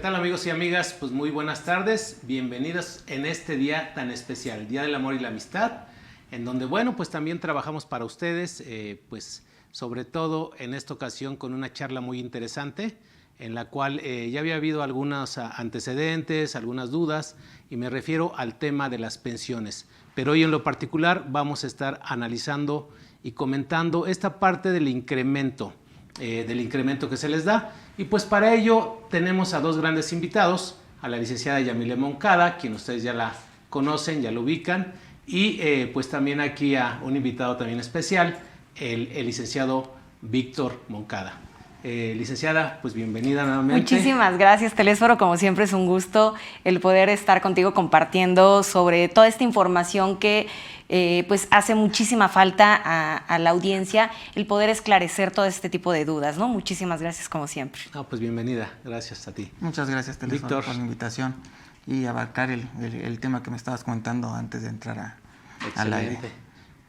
tal amigos y amigas? Pues muy buenas tardes, bienvenidos en este día tan especial, Día del Amor y la Amistad, en donde, bueno, pues también trabajamos para ustedes, pues sobre todo en esta ocasión con una charla muy interesante, en la cual ya había habido algunos antecedentes, algunas dudas, y me refiero al tema de las pensiones. Pero hoy en lo particular vamos a estar analizando y comentando esta parte del incremento que se les da. Y pues para ello tenemos a dos grandes invitados, a la licenciada Yamile Moncada, quien ustedes ya la conocen, ya lo ubican, y pues también aquí a un invitado también especial, el licenciado Víctor Moncada. Licenciada, pues bienvenida nuevamente. Muchísimas gracias, Telésforo. Como siempre es un gusto el poder estar contigo compartiendo sobre toda esta información que pues hace muchísima falta a la audiencia, el poder esclarecer todo este tipo de dudas, ¿no? Muchísimas gracias como siempre. Pues bienvenida, gracias a ti. Muchas gracias, Telésforo, por la invitación y abarcar el tema que me estabas comentando antes de entrar al aire.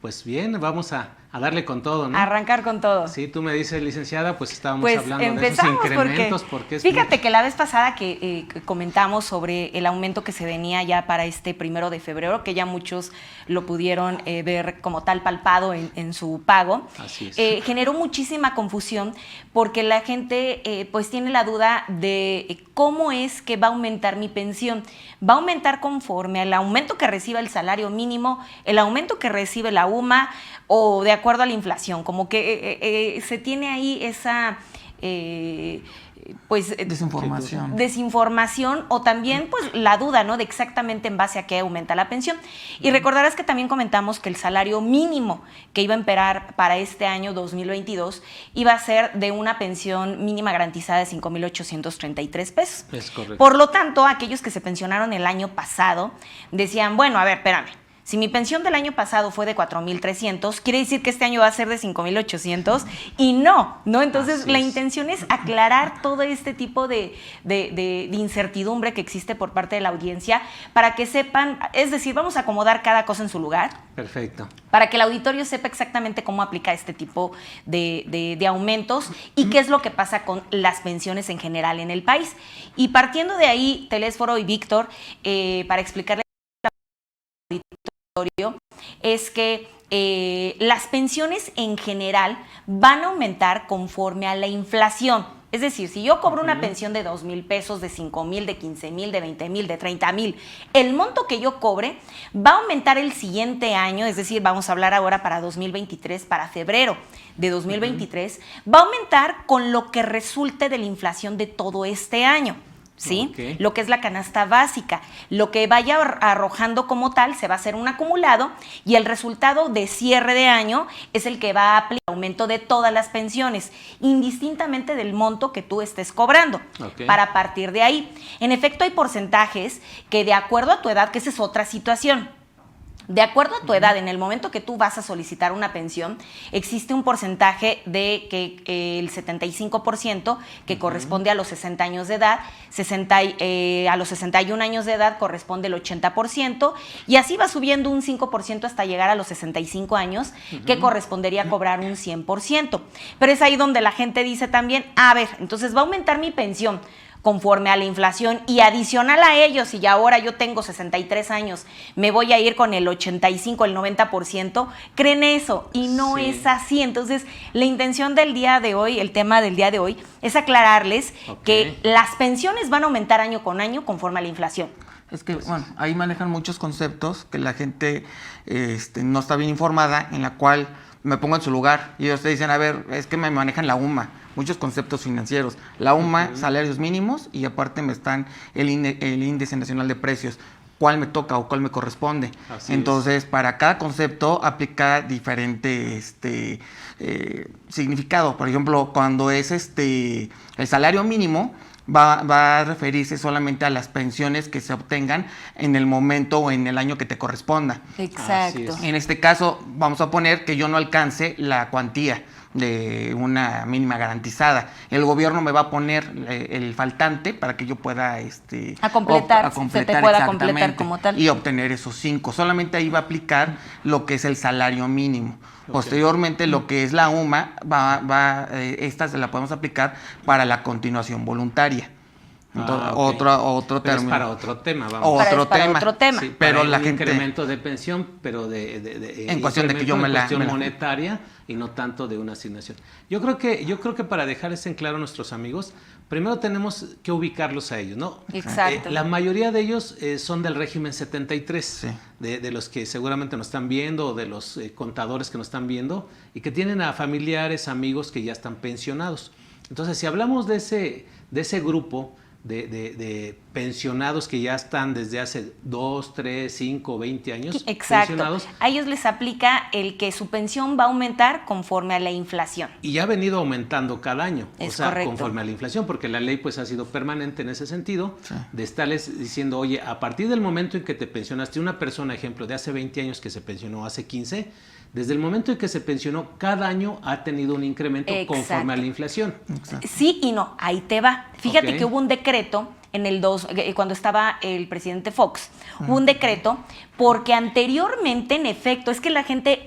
Pues bien, vamos a darle con todo, ¿no? Arrancar con todo. Sí, tú me dices, licenciada, pues estábamos hablando de esos incrementos. Porque fíjate que la vez pasada que comentamos sobre el aumento que se venía ya para este 1 de febrero, que ya muchos lo pudieron ver como tal palpado en su pago, así es. Generó muchísima confusión porque la gente pues tiene la duda de cómo es que va a aumentar mi pensión. Va a aumentar conforme al aumento que reciba el salario mínimo, el aumento que recibe la UMA o de acuerdo a la inflación, como que se tiene ahí esa pues desinformación o también pues la duda, ¿no? De exactamente en base a qué aumenta la pensión. Y recordarás que también comentamos que el salario mínimo que iba a imperar para este año 2022 iba a ser de una pensión mínima garantizada de 5,833 pesos. Es correcto. Por lo tanto, aquellos que se pensionaron el año pasado decían, bueno, a ver, espérame. Si mi pensión del año pasado fue de 4,300, quiere decir que este año va a ser de 5,800 y no. Entonces la intención es aclarar todo este tipo de incertidumbre que existe por parte de la audiencia para que sepan, es decir, vamos a acomodar cada cosa en su lugar. Perfecto. Para que el auditorio sepa exactamente cómo aplica este tipo de aumentos y qué es lo que pasa con las pensiones en general en el país. Y partiendo de ahí, Telésforo y Víctor, para explicarles es que las pensiones en general van a aumentar conforme a la inflación. Es decir, si yo cobro una pensión de 2,000 pesos, de 5,000, de 15,000, de 20,000, de 30,000, el monto que yo cobre va a aumentar el siguiente año, es decir, vamos a hablar ahora para 2023, para febrero de 2023, va a aumentar con lo que resulte de la inflación de todo este año. ¿Sí? Okay. Lo que es la canasta básica. Lo que vaya arrojando como tal se va a hacer un acumulado y el resultado de cierre de año es el que va a aplicar el aumento de todas las pensiones, indistintamente del monto que tú estés cobrando. Okay. Para partir de ahí. En efecto, hay porcentajes que de acuerdo a tu edad, que esa es otra situación. De acuerdo a tu edad, en el momento que tú vas a solicitar una pensión, existe un porcentaje de que el 75% que corresponde a los 60 años de edad, a los 61 años de edad corresponde el 80%, y así va subiendo un 5% hasta llegar a los 65 años, que correspondería a cobrar un 100%. Pero es ahí donde la gente dice también, a ver, entonces va a aumentar mi pensión conforme a la inflación y adicional a ello, si ya ahora yo tengo 63 años, me voy a ir con el 85, el 90%, creen eso y no es así. Entonces, la intención del día de hoy, el tema del día de hoy, es aclararles que las pensiones van a aumentar año con año conforme a la inflación. Es que, bueno, ahí manejan muchos conceptos que la gente no está bien informada, en la cual me pongo en su lugar y ellos te dicen, a ver, es que me manejan la UMA, muchos conceptos financieros. La UMA, salarios mínimos, y aparte me están el índice nacional de precios. ¿Cuál me toca o cuál me corresponde? Entonces, para cada concepto aplica diferente significado. Por ejemplo, cuando es el salario mínimo, va a referirse solamente a las pensiones que se obtengan en el momento o en el año que te corresponda. Exacto. En este caso, vamos a poner que yo no alcance la cuantía de una mínima garantizada. El gobierno me va a poner el faltante para que yo pueda se te pueda completar como tal y obtener esos 5. Solamente ahí va a aplicar lo que es el salario mínimo. Posteriormente, lo que es la UMA, esta se la podemos aplicar para la continuación voluntaria. Entonces, otro Pero término. es para otro tema, vamos. Para otro tema. Sí, pero para la un gente incremento de pensión, pero en cuestión de que yo me la cuestión monetaria y no tanto de una asignación. Yo creo que para dejarles en claro a nuestros amigos, primero tenemos que ubicarlos a ellos, ¿no? Exacto. La mayoría de ellos son del régimen 73, Sí. de los que seguramente nos están viendo, o de los contadores que nos están viendo, y que tienen a familiares, amigos que ya están pensionados. Entonces, si hablamos de ese grupo de pensionados que ya están desde hace 2, 3, 5, 20 años Exacto. pensionados, A ellos les aplica el que su pensión va a aumentar conforme a la inflación. y ha venido aumentando cada año, Es o sea, correcto. conforme a la inflación, porque la ley pues ha sido permanente en ese sentido, Sí. de estarles diciendo, oye, a partir del momento en que te pensionaste, una persona, ejemplo, de hace 20 años que se pensionó, hace 15, desde el momento en que se pensionó, cada año ha tenido un incremento Exacto. conforme a la inflación. Exacto. Sí y no, ahí te va. Fíjate Ok. que hubo un decreto cuando estaba el presidente Fox, hubo un decreto porque anteriormente, en efecto, es que la gente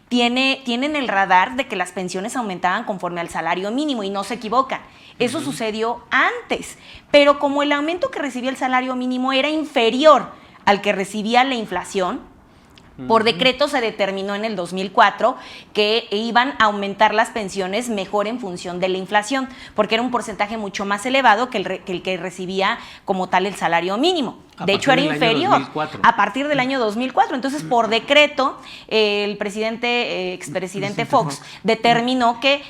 tiene en el radar de que las pensiones aumentaban conforme al salario mínimo y no se equivoca. Eso sucedió antes, pero como el aumento que recibía el salario mínimo era inferior al que recibía la inflación, por decreto se determinó en el 2004 que iban a aumentar las pensiones mejor en función de la inflación, porque era un porcentaje mucho más elevado que el que recibía como tal el salario mínimo. De hecho, era inferior 2004. a partir del año 2004. Entonces, por decreto, el expresidente Fox determinó que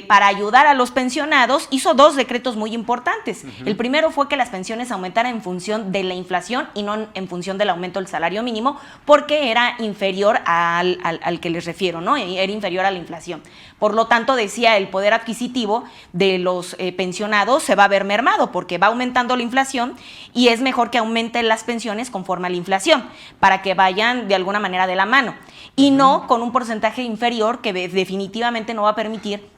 para ayudar a los pensionados hizo 2 decretos muy importantes. El primero fue que las pensiones aumentaran en función de la inflación y no en función del aumento del salario mínimo, porque era inferior al que les refiero, ¿no? Era inferior a la inflación. Por lo tanto, decía, el poder adquisitivo de los pensionados se va a ver mermado porque va aumentando la inflación y es mejor que aumenten las pensiones conforme a la inflación para que vayan de alguna manera de la mano y no con un porcentaje inferior que definitivamente no va a permitir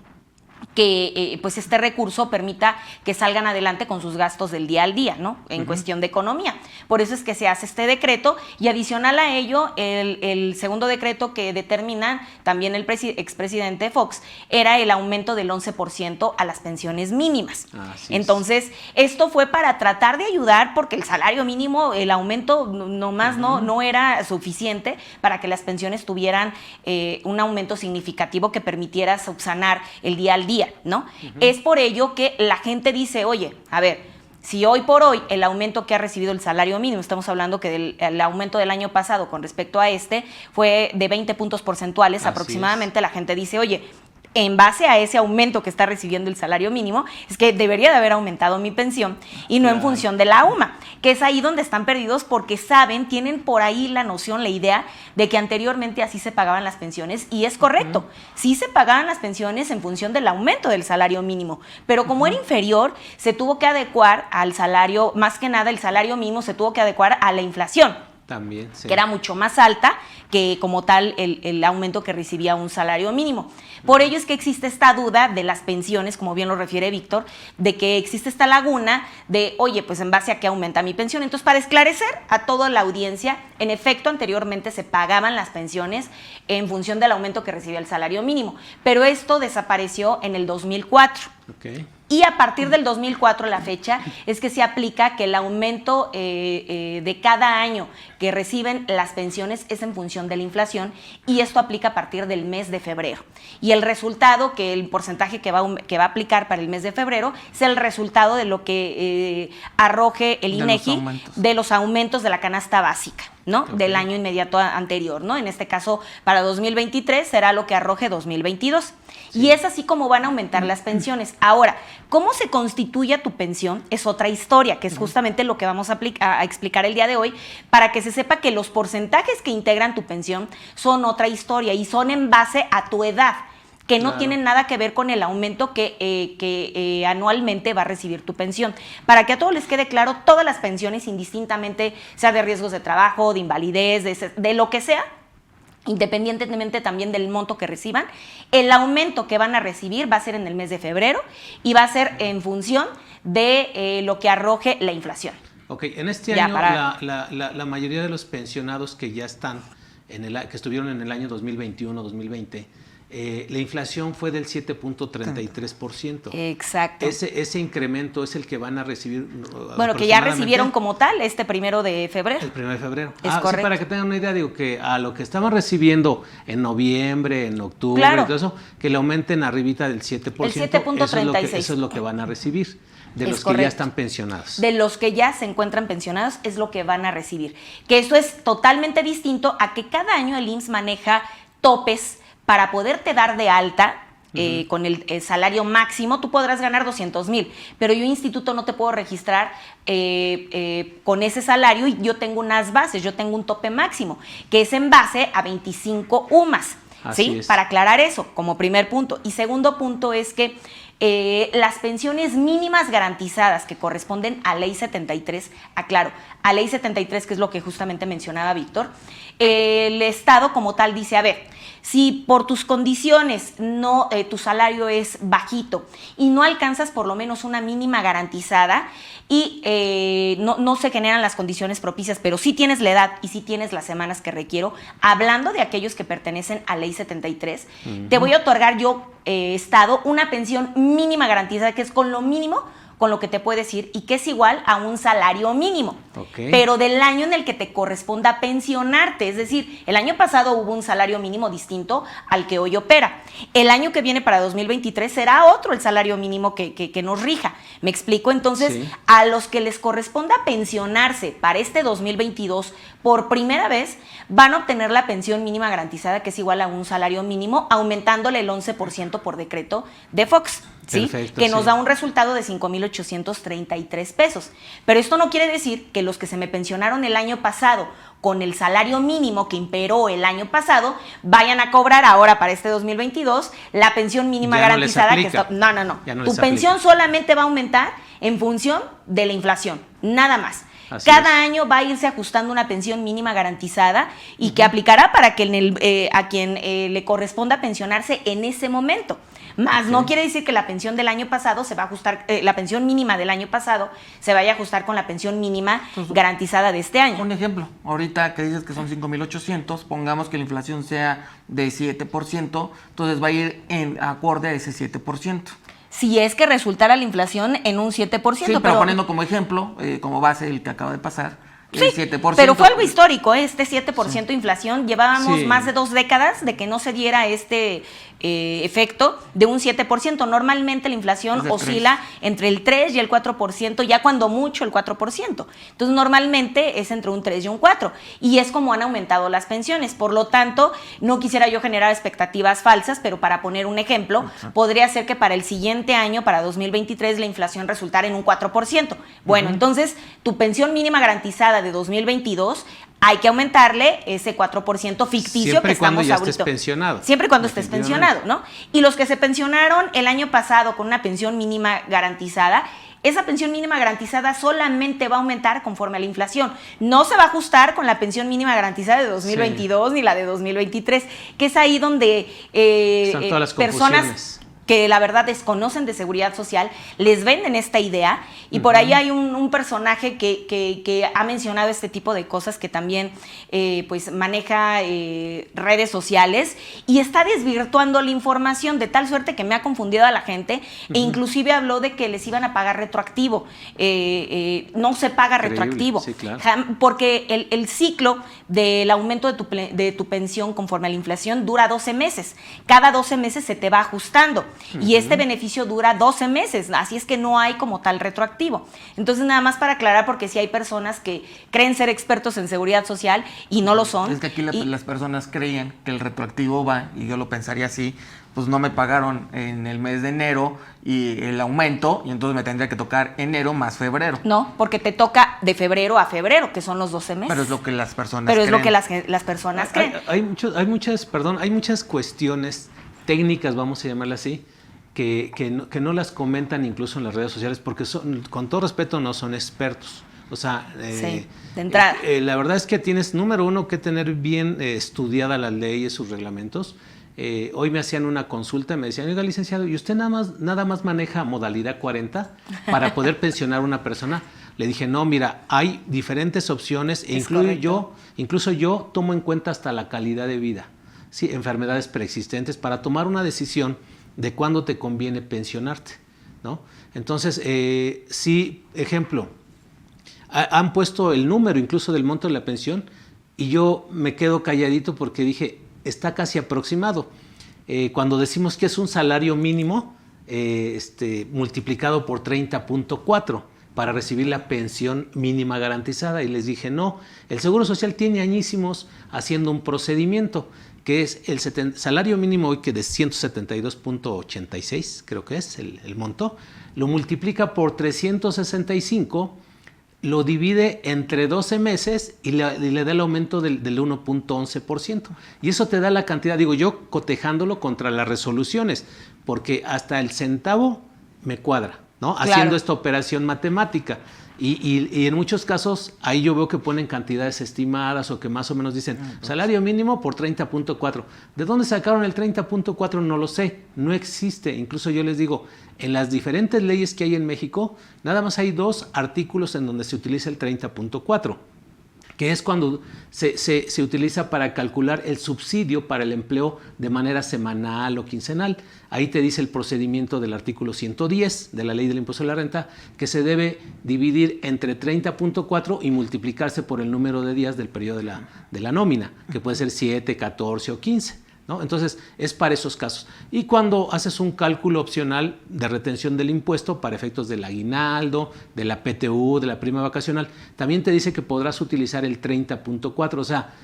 que pues este recurso permita que salgan adelante con sus gastos del día al día, ¿no? En cuestión de economía. Por eso es que se hace este decreto y adicional a ello, el segundo decreto que determina también el expresidente Fox era el aumento del 11% a las pensiones mínimas. Así es. Entonces, esto fue para tratar de ayudar porque el salario mínimo, el aumento nomás no era suficiente para que las pensiones tuvieran un aumento significativo que permitiera subsanar el día al día, ¿no? Es por ello que la gente dice, oye, a ver, si hoy por hoy el aumento que ha recibido el salario mínimo, estamos hablando que el aumento del año pasado con respecto a este fue de 20 puntos porcentuales Así aproximadamente, la gente dice, oye, en base a ese aumento que está recibiendo el salario mínimo, es que debería de haber aumentado mi pensión y no en función de la UMA, que es ahí donde están perdidos porque saben, tienen por ahí la noción, la idea de que anteriormente así se pagaban las pensiones y es correcto, sí se pagaban las pensiones en función del aumento del salario mínimo, pero como era inferior, se tuvo que adecuar al salario, más que nada el salario mínimo se tuvo que adecuar a la inflación. También, sí. Que era mucho más alta que como tal el aumento que recibía un salario mínimo. Por ello es que existe esta duda de las pensiones, como bien lo refiere Víctor, de que existe esta laguna de, oye, pues en base a qué aumenta mi pensión. Entonces, para esclarecer a toda la audiencia, en efecto, anteriormente se pagaban las pensiones en función del aumento que recibía el salario mínimo, pero esto desapareció en el 2004. Okay. Y a partir del 2004, la fecha, es que se aplica que el aumento de cada año que reciben las pensiones es en función de la inflación y esto aplica a partir del mes de febrero. Y el resultado, que el porcentaje que va a aplicar para el mes de febrero, es el resultado de lo que arroje el INEGI de los aumentos de la canasta básica, ¿no? Okay. Del año inmediato anterior, ¿no? En este caso, para 2023 será lo que arroje 2022. Sí. Y es así como van a aumentar las pensiones. Ahora, ¿cómo se constituye tu pensión? Es otra historia, que es justamente lo que vamos a explicar el día de hoy, para que se sepa que los porcentajes que integran tu pensión son otra historia y son en base a tu edad, que no tienen nada que ver con el aumento que anualmente va a recibir tu pensión. Para que a todos les quede claro, todas las pensiones, indistintamente, sea de riesgos de trabajo, de invalidez, de lo que sea, independientemente también del monto que reciban, el aumento que van a recibir va a ser en el mes de febrero y va a ser en función de lo que arroje la inflación. Ok, en este año la mayoría de los pensionados que ya están, que estuvieron en el año 2021-2020, la inflación fue del 7.33%. Exacto. Ese incremento es el que van a recibir. Bueno, que ya recibieron como tal este 1 de febrero. El 1 de febrero. Es sí, correcto. para que tengan una idea, digo que a lo que estaban recibiendo en noviembre, en octubre, Claro. y todo eso, que le aumenten arribita del 7%. El 7.36. Eso es lo que van a recibir de Es los que correcto. ya están pensionados. De los que ya se encuentran pensionados es lo que van a recibir. Que eso es totalmente distinto a que cada año el IMSS maneja topes para poderte dar de alta. Con el salario máximo, tú podrás ganar 200,000, pero yo instituto no te puedo registrar con ese salario y yo tengo unas bases, yo tengo un tope máximo, que es en base a 25 UMAS. Así ¿Sí? es. Para aclarar eso, como primer punto. Y segundo punto es que las pensiones mínimas garantizadas que corresponden a Ley 73, aclaro, a Ley 73, que es lo que justamente mencionaba Víctor, el Estado como tal dice, a ver, si por tus condiciones no, tu salario es bajito y no alcanzas por lo menos una mínima garantizada y no se generan las condiciones propicias, pero sí tienes la edad y sí tienes las semanas que requiero, hablando de aquellos que pertenecen a Ley 73, te voy a otorgar yo, Estado, una pensión mínima garantizada, que es con lo mínimo con lo que te puedes ir y que es igual a un salario mínimo, pero del año en el que te corresponda pensionarte. Es decir, el año pasado hubo un salario mínimo distinto al que hoy opera. El año que viene para 2023 será otro el salario mínimo que nos rija. ¿Me explico? Entonces, sí. A los que les corresponda pensionarse para este 2022 por primera vez, van a obtener la pensión mínima garantizada, que es igual a un salario mínimo, aumentándole el 11% por decreto de Fox. ¿Sí? Perfecto, Que nos sí. da un resultado de 5,833 pesos. Pero esto no quiere decir que los que se me pensionaron el año pasado con el salario mínimo que imperó el año pasado vayan a cobrar ahora para este 2022 la pensión mínima Ya no les garantizada que aplica. está. No. Ya no Tu les pensión aplica. solamente va a aumentar en función de la inflación, nada más. Así Cada es. año va a irse ajustando una pensión mínima garantizada y que aplicará para que a quien le corresponda pensionarse en ese momento. Más no quiere decir que la pensión del año pasado se va a ajustar, la pensión mínima del año pasado se vaya a ajustar con la pensión mínima garantizada de este año. Un ejemplo, ahorita que dices que son 5,800, pongamos que la inflación sea de 7%, entonces va a ir en acorde a ese 7%. Si es que resultara la inflación en un 7%. Sí, pero poniendo como ejemplo, como base el que acaba de pasar, Sí, el 7%. pero fue algo histórico, este 7% de inflación. Llevábamos Sí. más de 2 décadas de que no se diera este efecto de un 7%. Normalmente la inflación Es de oscila entre el 3 y el 4%, ya cuando mucho el 4%. Entonces normalmente es entre un 3 y un 4%. Y es como han aumentado las pensiones. Por lo tanto, no quisiera yo generar expectativas falsas, pero para poner un ejemplo, podría ser que para el siguiente año, para 2023, la inflación resultara en un 4%. Bueno, entonces tu pensión mínima garantizada de 2022 hay que aumentarle ese 4% ficticio Siempre que y cuando estamos ya ahorita. estés pensionado. Siempre y cuando estés Definitivamente. pensionado, ¿no? Y los que se pensionaron el año pasado con una pensión mínima garantizada, esa pensión mínima garantizada solamente va a aumentar conforme a la inflación. No se va a ajustar con la pensión mínima garantizada de 2022 ni la de 2023, que es ahí donde Están todas las personas confusiones. que la verdad desconocen de seguridad social, les venden esta idea y por ahí hay un personaje que ha mencionado este tipo de cosas, que también pues maneja redes sociales y está desvirtuando la información de tal suerte que me ha confundido a la gente e inclusive habló de que les iban a pagar retroactivo. No se paga Increíble, retroactivo, sí, claro. porque el ciclo del aumento de tu pensión conforme a la inflación dura 12 meses. Cada 12 meses se te va ajustando. Y este beneficio dura 12 meses, así es que no hay como tal retroactivo. Entonces, nada más para aclarar, porque sí hay personas que creen ser expertos en seguridad social y no lo son. Es que aquí Y- las personas creían que el retroactivo va, y yo lo pensaría así, pues no me pagaron en el mes de enero y el aumento, y entonces me tendría que tocar enero más febrero. No, porque te toca de febrero a febrero, que son los 12 meses. Pero es lo que las personas Pero es lo creen. que las personas creen. Hay muchas cuestiones técnicas, vamos a llamarlas así, que no las comentan incluso en las redes sociales, porque con todo respeto no son expertos. O sea, Sí, de entrada. La verdad es que tienes, número uno, que tener bien estudiadas las leyes, sus reglamentos. Hoy me hacían una consulta, me decían, oiga, licenciado, ¿y usted nada más maneja modalidad 40 para poder pensionar a una persona? Le dije, no, mira, hay diferentes opciones e Es correcto. incluso yo tomo en cuenta hasta la calidad de vida. sí, enfermedades preexistentes, para tomar una decisión de cuándo te conviene pensionarte, ¿no? Entonces, sí, ejemplo, han puesto el número incluso del monto de la pensión y yo me quedo calladito porque dije, está casi aproximado. Cuando decimos que es un salario mínimo multiplicado por 30.4 para recibir la pensión mínima garantizada, y les dije, no, el Seguro Social tiene añísimos haciendo un procedimiento que es el salario mínimo hoy, que de 172.86 creo que es el monto, lo multiplica por 365, lo divide entre 12 meses y le da el aumento del 1.11%. Y eso te da la cantidad, digo yo, cotejándolo contra las resoluciones, porque hasta el centavo me cuadra, ¿no? Claro. Haciendo esta operación matemática. Y en muchos casos ahí yo veo que ponen cantidades estimadas o que más o menos dicen salario mínimo por 30.4. ¿De dónde sacaron el 30.4? No lo sé, no existe. Incluso yo les digo, en las diferentes leyes que hay en México, nada más hay 2 artículos en donde se utiliza el 30.4, que es cuando se utiliza para calcular el subsidio para el empleo de manera semanal o quincenal. Ahí te dice el procedimiento del artículo 110 de la Ley del Impuesto a la Renta, que se debe dividir entre 30.4 y multiplicarse por el número de días del periodo de la nómina, que puede ser 7, 14 o 15. ¿No? Entonces, es para esos casos. Y cuando haces un cálculo opcional de retención del impuesto para efectos del aguinaldo, de la PTU, de la prima vacacional, también te dice que podrás utilizar el 30.4. O sea,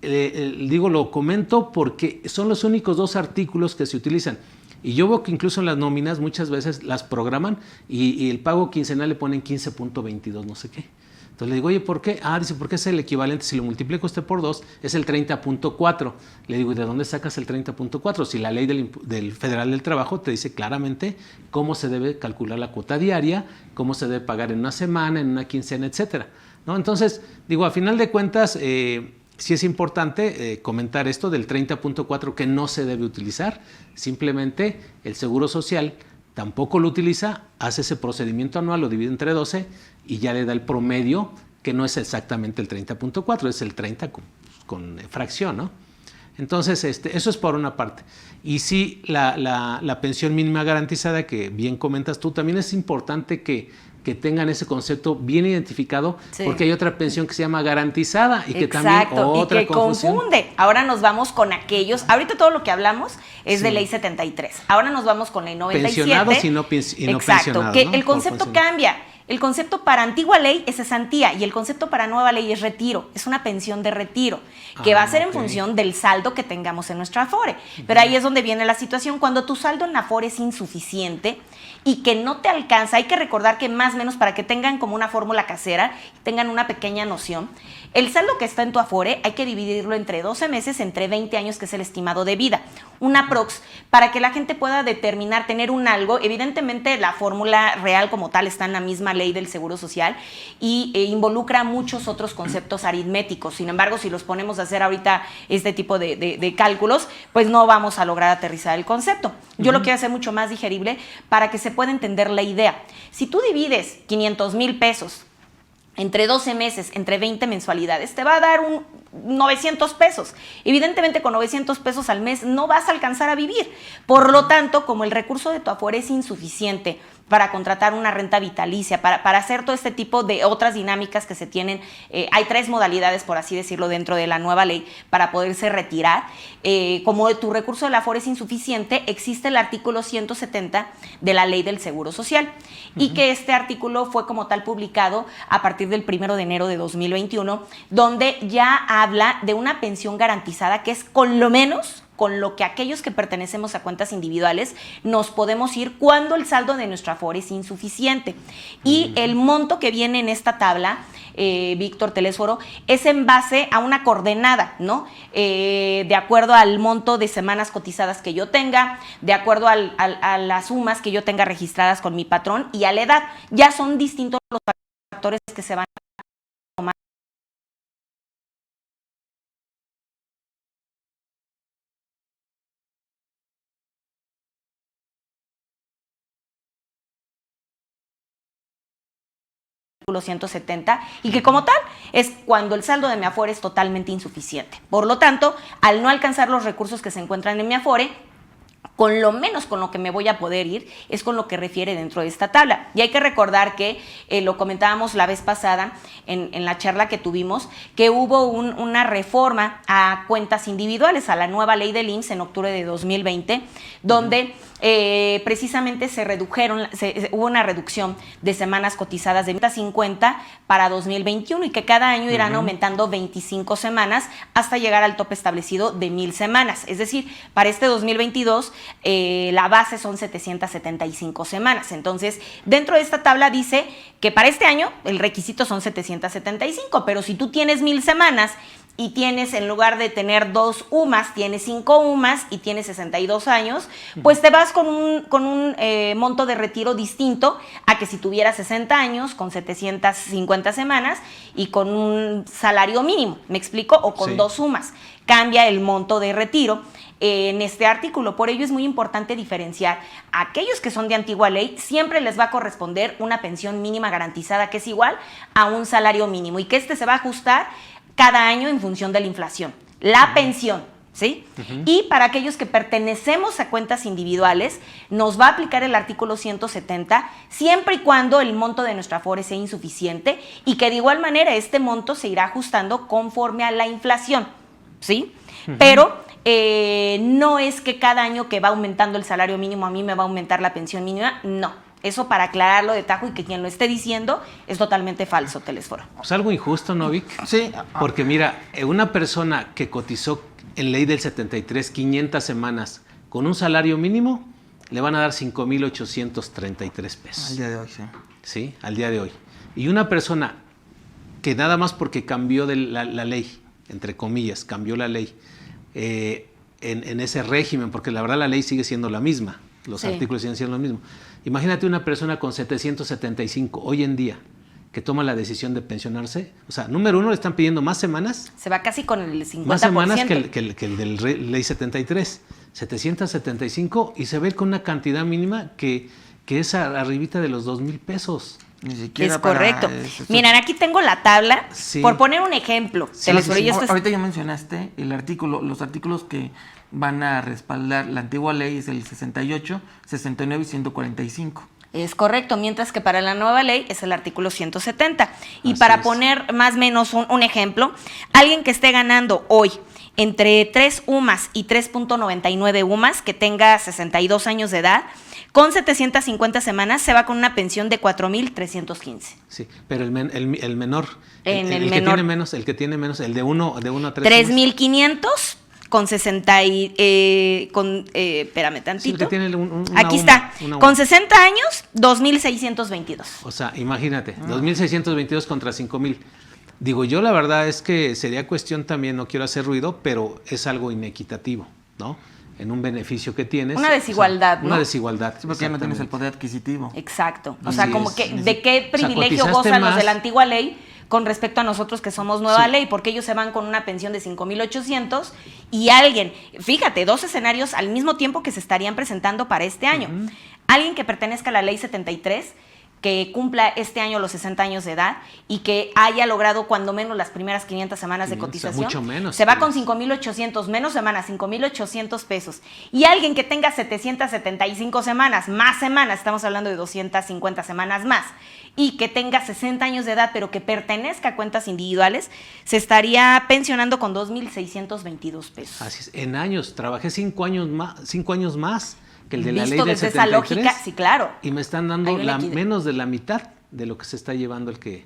lo comento porque son los únicos 2 artículos que se utilizan. Y yo veo que incluso en las nóminas muchas veces las programan y el pago quincenal le ponen 15.22, no sé qué. Entonces le digo, oye, ¿por qué? Dice, porque es el equivalente, si lo multiplico por 2, es el 30.4. Le digo, ¿y de dónde sacas el 30.4? Si la ley del Federal del Trabajo te dice claramente cómo se debe calcular la cuota diaria, cómo se debe pagar en una semana, en una quincena, etcétera, ¿no? Entonces, digo, a final de cuentas, sí es importante comentar esto del 30.4 que no se debe utilizar. Simplemente el Seguro Social tampoco lo utiliza, hace ese procedimiento anual, lo divide entre 12 y ya le da el promedio, que no es exactamente el 30.4, es el 30 con fracción, ¿no? Entonces, eso es por una parte. Y sí, la pensión mínima garantizada, que bien comentas tú, también es importante que tengan ese concepto bien identificado, sí, porque hay otra pensión que se llama garantizada y que también otra y que confusión. Confunde. Ahora nos vamos con aquellos, ahorita todo lo que hablamos es de ley 73, ahora nos vamos con ley 97. Pensionados y no pensionados. Que ¿no? El concepto cambia. El concepto para antigua ley es cesantía y el concepto para nueva ley es retiro, es una pensión de retiro, que va a ser en función del saldo que tengamos en nuestra Afore. Pero ahí es donde viene la situación, cuando tu saldo en la Afore es insuficiente y que no te alcanza, hay que recordar que más o menos para que tengan como una fórmula casera, tengan una pequeña noción, el saldo que está en tu Afore hay que dividirlo entre 12 meses, entre 20 años, que es el estimado de vida, un aprox, para que la gente pueda determinar, tener un algo. Evidentemente la fórmula real como tal está en la misma ley del Seguro Social y involucra muchos otros conceptos aritméticos. Sin embargo, si los ponemos a hacer ahorita este tipo de cálculos, pues no vamos a lograr aterrizar el concepto. Yo lo quiero hacer mucho más digerible para que se pueda entender la idea. Si tú divides 500,000 pesos entre 12 meses, entre 20 mensualidades, te va a dar 900 pesos. Evidentemente, con 900 pesos al mes no vas a alcanzar a vivir. Por lo tanto, como el recurso de tu Afore es insuficiente para contratar una renta vitalicia, para hacer todo este tipo de otras dinámicas que se tienen, hay 3 modalidades, por así decirlo, dentro de la nueva ley para poderse retirar. Como tu recurso de la Afore es insuficiente, existe el artículo 170 de la Ley del Seguro Social y que este artículo fue como tal publicado a partir del 1 de enero de 2021, donde ya habla de una pensión garantizada que es con lo menos con lo que aquellos que pertenecemos a cuentas individuales nos podemos ir cuando el saldo de nuestra Afore es insuficiente. Y el monto que viene en esta tabla, Víctor Telésforo, es en base a una coordenada, ¿no? De acuerdo al monto de semanas cotizadas que yo tenga, de acuerdo a las sumas que yo tenga registradas con mi patrón y a la edad. Ya son distintos los factores que se van a tomar. artículo 170 y que como tal es cuando el saldo de mi Afore es totalmente insuficiente. Por lo tanto, al no alcanzar los recursos que se encuentran en mi Afore, con lo menos con lo que me voy a poder ir es con lo que refiere dentro de esta tabla. Y hay que recordar que, lo comentábamos la vez pasada en la charla que tuvimos, que hubo una reforma a cuentas individuales, a la nueva ley del IMSS en octubre de 2020, donde precisamente hubo una reducción de semanas cotizadas de 50 para 2021 y que cada año irán aumentando 25 semanas hasta llegar al tope establecido de 1,000 semanas. Es decir, para este 2022 la base son 775 semanas. Entonces, dentro de esta tabla dice que para este año el requisito son 775, pero si tú tienes 1,000 semanas y tienes, en lugar de tener 2 UMAS, tienes 5 UMAS y tienes 62 años, pues te vas con un monto de retiro distinto a que si tuvieras 60 años, con 750 semanas y con un salario mínimo, ¿me explico? O con 2 UMAS. Cambia el monto de retiro en este artículo. Por ello es muy importante diferenciar a aquellos que son de antigua ley, siempre les va a corresponder una pensión mínima garantizada que es igual a un salario mínimo y que este se va a ajustar cada año en función de la inflación. La pensión, ¿sí? Y para aquellos que pertenecemos a cuentas individuales, nos va a aplicar el artículo 170 siempre y cuando el monto de nuestra Afore sea insuficiente y que de igual manera este monto se irá ajustando conforme a la inflación, ¿sí? Pero no es que cada año que va aumentando el salario mínimo a mí me va a aumentar la pensión mínima, no. Eso para aclararlo de tajo y que quien lo esté diciendo es totalmente falso, Telesforo. Pues algo injusto, ¿no, Vic? Sí. Porque mira, una persona que cotizó en ley del 73 500 semanas con un salario mínimo, le van a dar 5,833 pesos. Al día de hoy, sí. Sí, al día de hoy. Y una persona que nada más porque cambió de la ley, entre comillas, cambió la ley en ese régimen, porque la verdad la ley sigue siendo la misma, los artículos siguen siendo lo mismo. Imagínate una persona con 775 hoy en día que toma la decisión de pensionarse. O sea, número uno, le están pidiendo más semanas. Se va casi con el 50%. Más semanas que el del ley 73. 775 y se ve con una cantidad mínima que es arribita de los 2,000 pesos. Ni siquiera es correcto. Para Miren, aquí tengo la tabla, por poner un ejemplo. Sí. Ahorita ya mencionaste el artículo, los artículos que van a respaldar la antigua ley es el 68, 69 y 145. Es correcto, mientras que para la nueva ley es el artículo 170. Y Así para es. poner más o menos un ejemplo, alguien que esté ganando hoy entre 3 UMAS y 3.99 UMAS, que tenga 62 años de edad, con 750 semanas se va con una pensión de 4,315. Sí, pero el menor, El que menor. tiene menos, el de 1 a 3. 3,500 con 60 espérame tantito. Sí, el que tiene Aquí está, con 60 años, 2,622. O sea, imagínate, 2,622 contra 5,000. Digo, yo la verdad es que sería cuestión también, no quiero hacer ruido, pero es algo inequitativo, ¿no? En un beneficio que tienes. Una desigualdad, Una ¿no? desigualdad. Sí, porque ya no tienes el poder adquisitivo. Exacto. O Así sea, como es. que de qué privilegio cotizaste gozan los más. de la antigua ley con respecto a nosotros que somos nueva Sí. ley, porque ellos se van con una pensión de 5,800 y alguien, fíjate, 2 escenarios al mismo tiempo que se estarían presentando para este año. Alguien que pertenezca a la ley 73, que cumpla este año los 60 años de edad y que haya logrado cuando menos las primeras 500 semanas de 500, cotización, mucho menos, se va con pues. 5,800, menos semanas, 5,800 pesos. Y alguien que tenga 775 semanas, más semanas, estamos hablando de 250 semanas más, y que tenga 60 años de edad, pero que pertenezca a cuentas individuales, se estaría pensionando con 2,622 pesos. Así es. En años, trabajé 5 años más que el de la ley Visto del desde 73. esa lógica, sí, claro. Y me están dando Hay una equidad. menos de la mitad de lo que se está llevando el que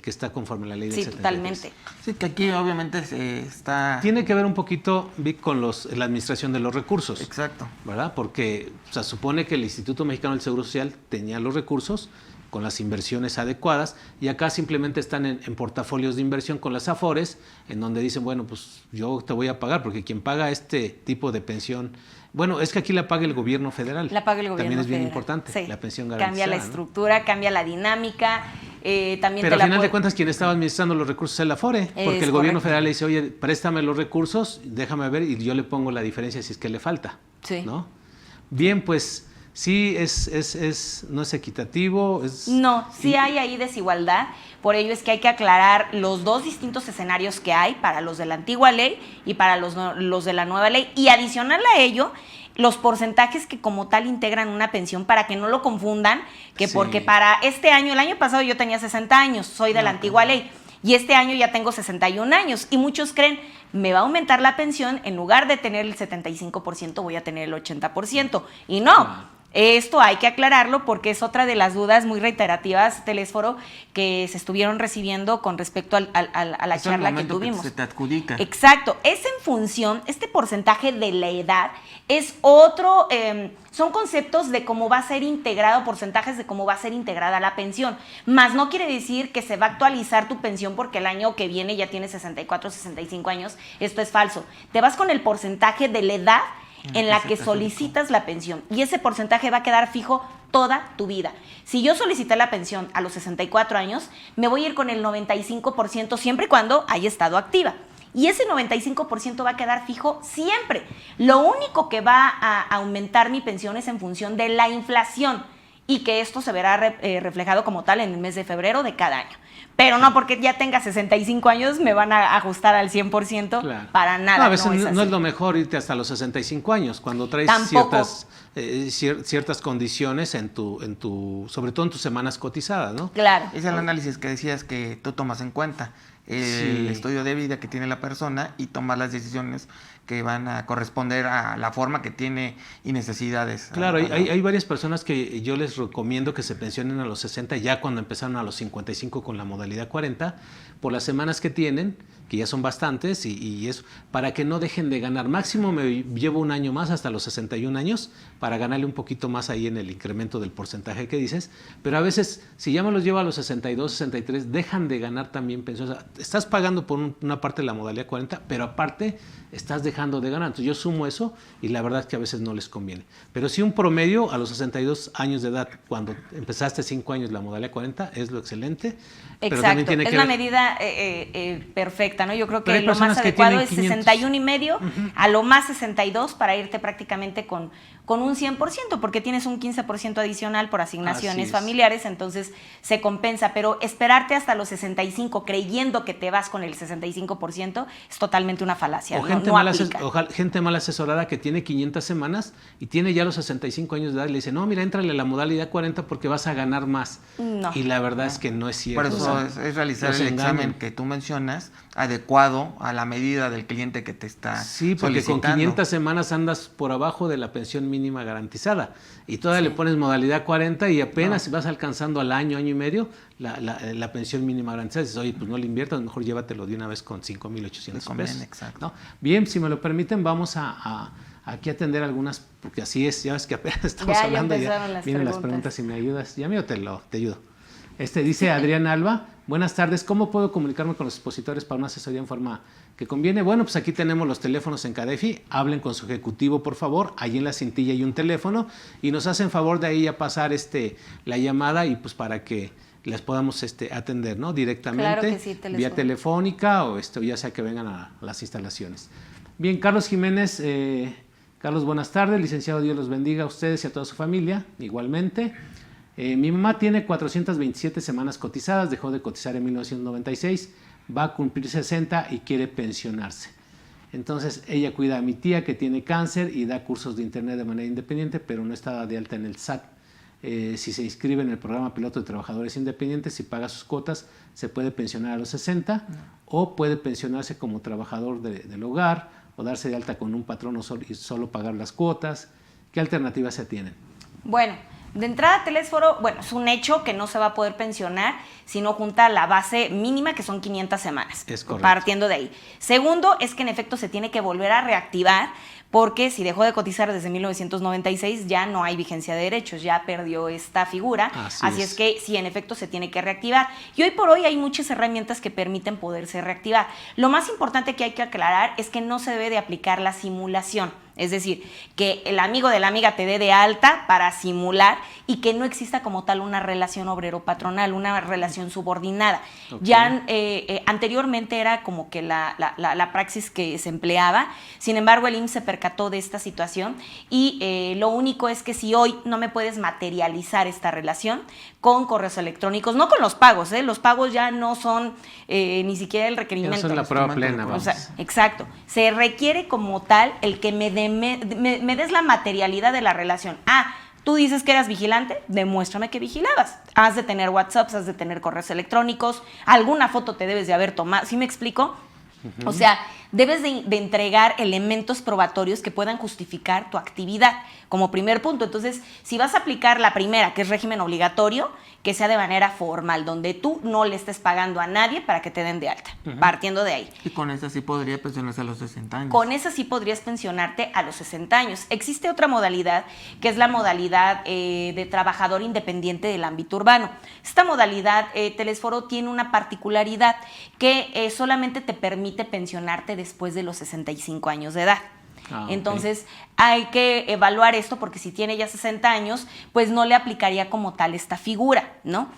está conforme a la ley del Sí, 73. totalmente. Sí, que aquí obviamente se está... Tiene que ver un poquito, Vic, con la administración de los recursos. Exacto. ¿Verdad? Porque se supone que el Instituto Mexicano del Seguro Social tenía los recursos con las inversiones adecuadas y acá simplemente están en portafolios de inversión con las Afores, en donde dicen, bueno, pues yo te voy a pagar porque quien paga este tipo de pensión, bueno, es que aquí la paga el gobierno federal. La paga el gobierno También es bien federal. importante, Sí. la pensión garantizada. Cambia la ¿no? estructura, cambia la dinámica, también Pero te al la final de puede- cuentas, quien estaba administrando los recursos es la Afore, porque Es el gobierno correcto. federal le dice, oye, préstame los recursos, déjame ver y yo le pongo la diferencia si es que le falta. Sí. ¿No? Bien, pues Sí, no es equitativo. No, sí hay ahí desigualdad. Por ello es que hay que aclarar los dos distintos escenarios que hay para los de la antigua ley y para los de la nueva ley. Y adicional a ello, los porcentajes que como tal integran una pensión, para que no lo confundan, que porque para este año, el año pasado yo tenía 60 años, soy de la antigua ley, y este año ya tengo 61 años, y muchos creen, me va a aumentar la pensión, en lugar de tener el 75%, voy a tener el 80%, y no. Esto hay que aclararlo porque es otra de las dudas muy reiterativas, Telésforo, que se estuvieron recibiendo con respecto a la charla que tuvimos. Que se te adjudica. Exacto. Es en función, este porcentaje de la edad es otro, son conceptos de cómo va a ser integrado, porcentajes de cómo va a ser integrada la pensión. Más no quiere decir que se va a actualizar tu pensión porque el año que viene ya tienes 64, 65 años. Esto es falso. Te vas con el porcentaje de la edad en la que solicitas la pensión, y ese porcentaje va a quedar fijo toda tu vida. Si yo solicité la pensión a los 64 años, me voy a ir con el 95% siempre y cuando haya estado activa. Y ese 95% va a quedar fijo siempre. Lo único que va a aumentar mi pensión es en función de la inflación, y que esto se verá reflejado como tal en el mes de febrero de cada año. Pero no porque ya tenga 65 años me van a ajustar al 100%, claro. Para nada. No, a veces no es lo mejor irte hasta los 65 años, cuando traes ciertas condiciones sobre todo en tus semanas cotizadas, ¿no? Claro. Es el análisis que decías que tú tomas en cuenta, el estudio de vida que tiene la persona, y tomar las decisiones que van a corresponder a la forma que tiene y necesidades. Claro, hay varias personas que yo les recomiendo que se pensionen a los 60, ya cuando empezaron a los 55 con la modalidad 40, por las semanas que tienen, que ya son bastantes, y eso, para que no dejen de ganar. Máximo me llevo un año más, hasta los 61 años, para ganarle un poquito más ahí en el incremento del porcentaje que dices, pero a veces, si ya me los llevo a los 62, 63, dejan de ganar también pensión. O sea, estás pagando por una parte de la modalidad 40, pero aparte estás dejando de ganar. Entonces yo sumo eso, y la verdad es que a veces no les conviene. Pero sí, un promedio a los 62 años de edad, cuando empezaste 5 años la modalidad 40, es lo excelente. Pero exacto, tiene es que la ver... medida perfecta, ¿no? Yo creo que lo más adecuado es 61 y medio, a lo más 62, para irte prácticamente con un 100%, porque tienes un 15% adicional por asignaciones familiares, entonces se compensa, pero esperarte hasta los 65 creyendo que te vas con el 65% es totalmente una falacia, gente mal asesorada que tiene 500 semanas y tiene ya los 65 años de edad y le dice, no, mira, éntrale a la modalidad 40 porque vas a ganar más. No. Y la verdad es que no es cierto. Por eso es realizar el examen que tú mencionas, adecuado a la medida del cliente que te está porque con 500 semanas andas por abajo de la pensión mínima garantizada, y todavía le pones modalidad 40 y apenas vas alcanzando al año y medio la pensión mínima garantizada. Dices, oye, pues no le inviertas, mejor llévatelo de una vez con 5,800 pesos. Exacto. ¿No? Bien, si me lo permiten, vamos a aquí atender algunas, porque así es, ya ves que apenas estamos hablando, ya vienen las preguntas. Si me ayudas, ya mío te ayudo. Dice Adrián Alba, buenas tardes, ¿cómo puedo comunicarme con los expositores para una asesoría en forma que conviene? Bueno, pues aquí tenemos los teléfonos en Cadefi, hablen con su ejecutivo, por favor, ahí en la cintilla hay un teléfono, y nos hacen favor de ahí a pasar la llamada, y pues para que les podamos atender, ¿no? Directamente, claro que sí, vía telefónica, o ya sea que vengan a las instalaciones. Bien, Carlos Jiménez, Carlos, buenas tardes, licenciado, Dios los bendiga a ustedes y a toda su familia, igualmente. Mi mamá tiene 427 semanas cotizadas, dejó de cotizar en 1996, va a cumplir 60 y quiere pensionarse. Entonces ella cuida a mi tía que tiene cáncer y da cursos de internet de manera independiente, pero no está de alta en el SAT. Si se inscribe en el programa piloto de trabajadores independientes y paga sus cuotas, se puede pensionar a los 60 o puede pensionarse como trabajador del hogar o darse de alta con un patrono y solo pagar las cuotas. ¿Qué alternativas se tienen? Bueno, de entrada, Telésforo, es un hecho que no se va a poder pensionar si no junta la base mínima, que son 500 semanas. Es correcto. Partiendo de ahí. Segundo, es que en efecto se tiene que volver a reactivar, porque si dejó de cotizar desde 1996 ya no hay vigencia de derechos, ya perdió esta figura. Así es que sí, en efecto se tiene que reactivar. Y hoy por hoy hay muchas herramientas que permiten poderse reactivar. Lo más importante que hay que aclarar es que no se debe de aplicar la simulación. Es decir, que el amigo de la amiga te dé de alta para simular y que no exista como tal una relación obrero-patronal, una relación subordinada. Okay. Ya anteriormente era como que la praxis que se empleaba, sin embargo el IMSS se percató de esta situación y lo único es que si hoy no me puedes materializar esta relación con correos electrónicos, no con los pagos, los pagos ya no son ni siquiera el requerimiento. Eso es la prueba plena, O vamos. sea, exacto. Se requiere como tal el que me des la materialidad de la relación. Tú dices que eras vigilante, demuéstrame que vigilabas. Has de tener WhatsApps, has de tener correos electrónicos, alguna foto te debes de haber tomado. ¿Sí me explico? O sea, debes de entregar elementos probatorios que puedan justificar tu actividad como primer punto. Entonces, si vas a aplicar la primera, que es régimen obligatorio, que sea de manera formal, donde tú no le estés pagando a nadie para que te den de alta, partiendo de ahí. Y con esa sí podría pensionarse a los 60 años. Con esa sí podrías pensionarte a los 60 años. Existe otra modalidad, que es la modalidad de trabajador independiente del ámbito urbano. Esta modalidad, Telesforo, tiene una particularidad que solamente te permite pensionarte después de los 65 años de edad. Entonces hay que evaluar esto porque si tiene ya 60 años, pues no le aplicaría como tal esta figura, ¿no?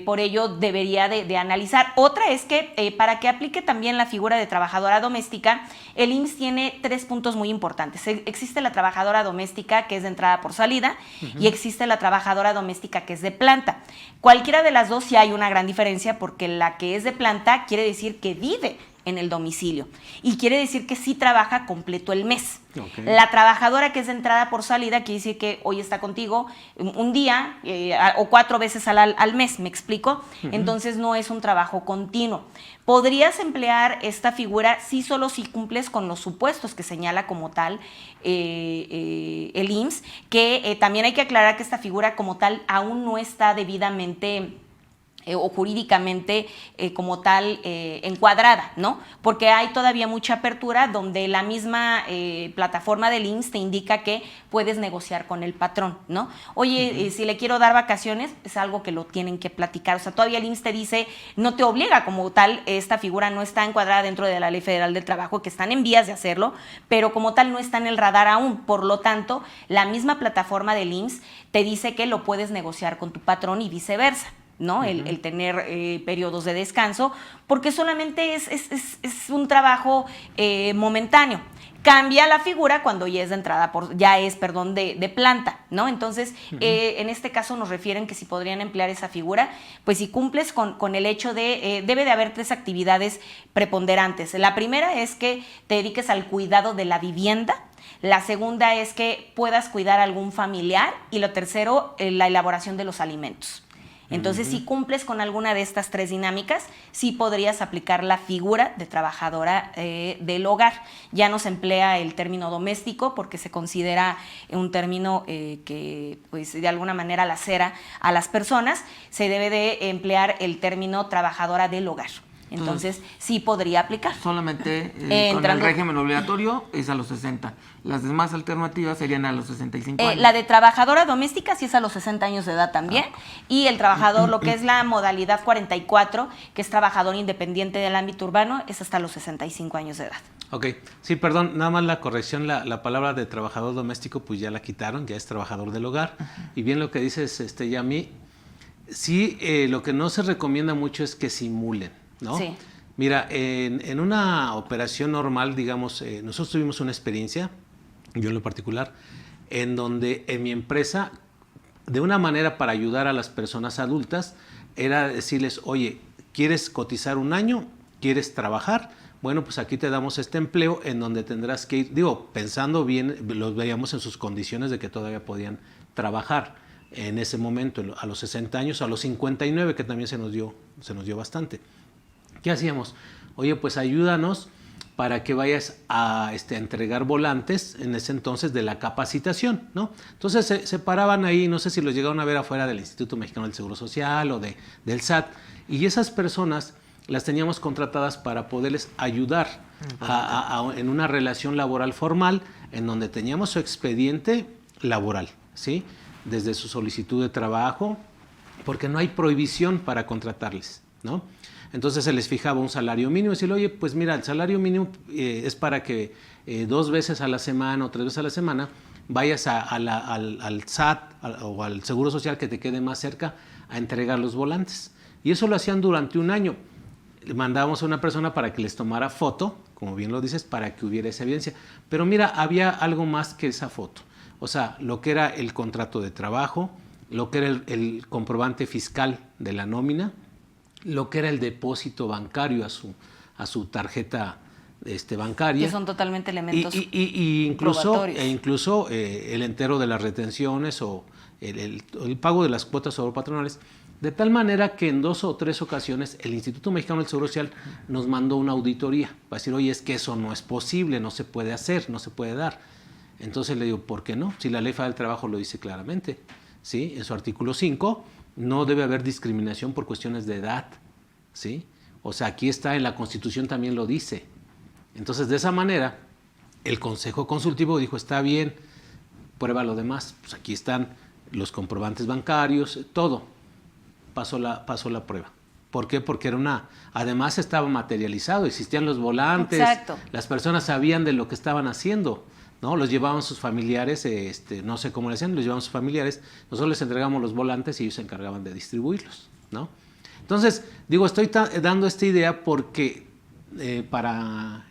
Por ello debería de analizar. Otra es que para que aplique también la figura de trabajadora doméstica, el IMSS tiene 3 puntos muy importantes. Existe la trabajadora doméstica que es de entrada por salida y existe la trabajadora doméstica que es de planta. Cualquiera de las dos sí hay una gran diferencia porque la que es de planta quiere decir que vive en el domicilio y quiere decir que sí trabaja completo el mes. Okay. La trabajadora que es de entrada por salida quiere decir que hoy está contigo un día o 4 veces al mes, ¿me explico? Entonces no es un trabajo continuo. Podrías emplear esta figura solo si cumples con los supuestos que señala como tal el IMSS, que también hay que aclarar que esta figura como tal aún no está debidamente o jurídicamente como tal encuadrada, ¿no? Porque hay todavía mucha apertura donde la misma plataforma del IMSS te indica que puedes negociar con el patrón, ¿no? Oye, si le quiero dar vacaciones, es algo que lo tienen que platicar. O sea, todavía el IMSS te dice, no te obliga como tal, esta figura no está encuadrada dentro de la Ley Federal del Trabajo, que están en vías de hacerlo, pero como tal no está en el radar aún. Por lo tanto, la misma plataforma del IMSS te dice que lo puedes negociar con tu patrón y viceversa, ¿no? El tener periodos de descanso, porque solamente es un trabajo momentáneo. Cambia la figura cuando ya es de entrada, de planta, ¿no? Entonces, en este caso nos refieren que si podrían emplear esa figura, pues si cumples con el hecho de, debe de haber 3 actividades preponderantes. La primera es que te dediques al cuidado de la vivienda. La segunda es que puedas cuidar a algún familiar. Y lo tercero, la elaboración de los alimentos. Entonces, si cumples con alguna de estas 3 dinámicas, sí podrías aplicar la figura de trabajadora del hogar. Ya no se emplea el término doméstico porque se considera un término que, pues, de alguna manera lacera a las personas. Se debe de emplear el término trabajadora del hogar. Entonces, sí podría aplicar. Solamente con el régimen obligatorio es a los 60. Las demás alternativas serían a los 65 años. La de trabajadora doméstica sí es a los 60 años de edad también. Y el trabajador, lo que es la modalidad 44, que es trabajador independiente del ámbito urbano, es hasta los 65 años de edad. Ok, sí, perdón, nada más la corrección, la palabra de trabajador doméstico pues ya la quitaron, ya es trabajador del hogar. Y bien lo que dices, Yami, sí, lo que no se recomienda mucho es que simulen, ¿no? Sí. Mira, en una operación normal, digamos, nosotros tuvimos una experiencia, yo en lo particular, en donde en mi empresa, de una manera para ayudar a las personas adultas, era decirles, oye, ¿quieres cotizar un año? ¿Quieres trabajar? Bueno, pues aquí te damos este empleo en donde tendrás que ir, digo, pensando bien, los veíamos en sus condiciones de que todavía podían trabajar en ese momento, a los 60 años, a los 59, que también se nos dio bastante. ¿Qué hacíamos? Oye, pues ayúdanos para que vayas a entregar volantes en ese entonces de la capacitación, ¿no? Entonces se paraban ahí, no sé si los llegaron a ver afuera del Instituto Mexicano del Seguro Social o del SAT, y esas personas las teníamos contratadas para poderles ayudar en una relación laboral formal en donde teníamos su expediente laboral, ¿sí? Desde su solicitud de trabajo, porque no hay prohibición para contratarles, ¿no? Entonces se les fijaba un salario mínimo y decirle, oye, pues mira, el salario mínimo es para que 2 veces a la semana o 3 veces a la semana vayas al SAT o al Seguro Social que te quede más cerca a entregar los volantes. Y eso lo hacían durante un año. mandábamos a una persona para que les tomara foto, como bien lo dices, para que hubiera esa evidencia. Pero mira, había algo más que esa foto. O sea, lo que era el contrato de trabajo, lo que era el comprobante fiscal de la nómina, lo que era el depósito bancario a su tarjeta bancaria. Que son totalmente elementos incluso probatorios. El entero de las retenciones o el pago de las cuotas patronales, de tal manera que en 2 o 3 ocasiones el Instituto Mexicano del Seguro Social nos mandó una auditoría para decir, oye, es que eso no es posible, no se puede hacer, no se puede dar. Entonces le digo, ¿por qué no? Si la Ley Federal del Trabajo lo dice claramente, ¿sí? En su artículo 5, no debe haber discriminación por cuestiones de edad, ¿sí? O sea, aquí está, en la Constitución también lo dice. Entonces, de esa manera, el Consejo Consultivo dijo, está bien, prueba lo demás. Pues aquí están los comprobantes bancarios, todo. Pasó la prueba. ¿Por qué? Porque además estaba materializado, existían los volantes, exacto, las personas sabían de lo que estaban haciendo, ¿no? Los llevaban sus familiares, no sé cómo le hacían, los llevaban sus familiares, nosotros les entregamos los volantes y ellos se encargaban de distribuirlos, ¿no? Entonces, digo, estoy dando esta idea porque para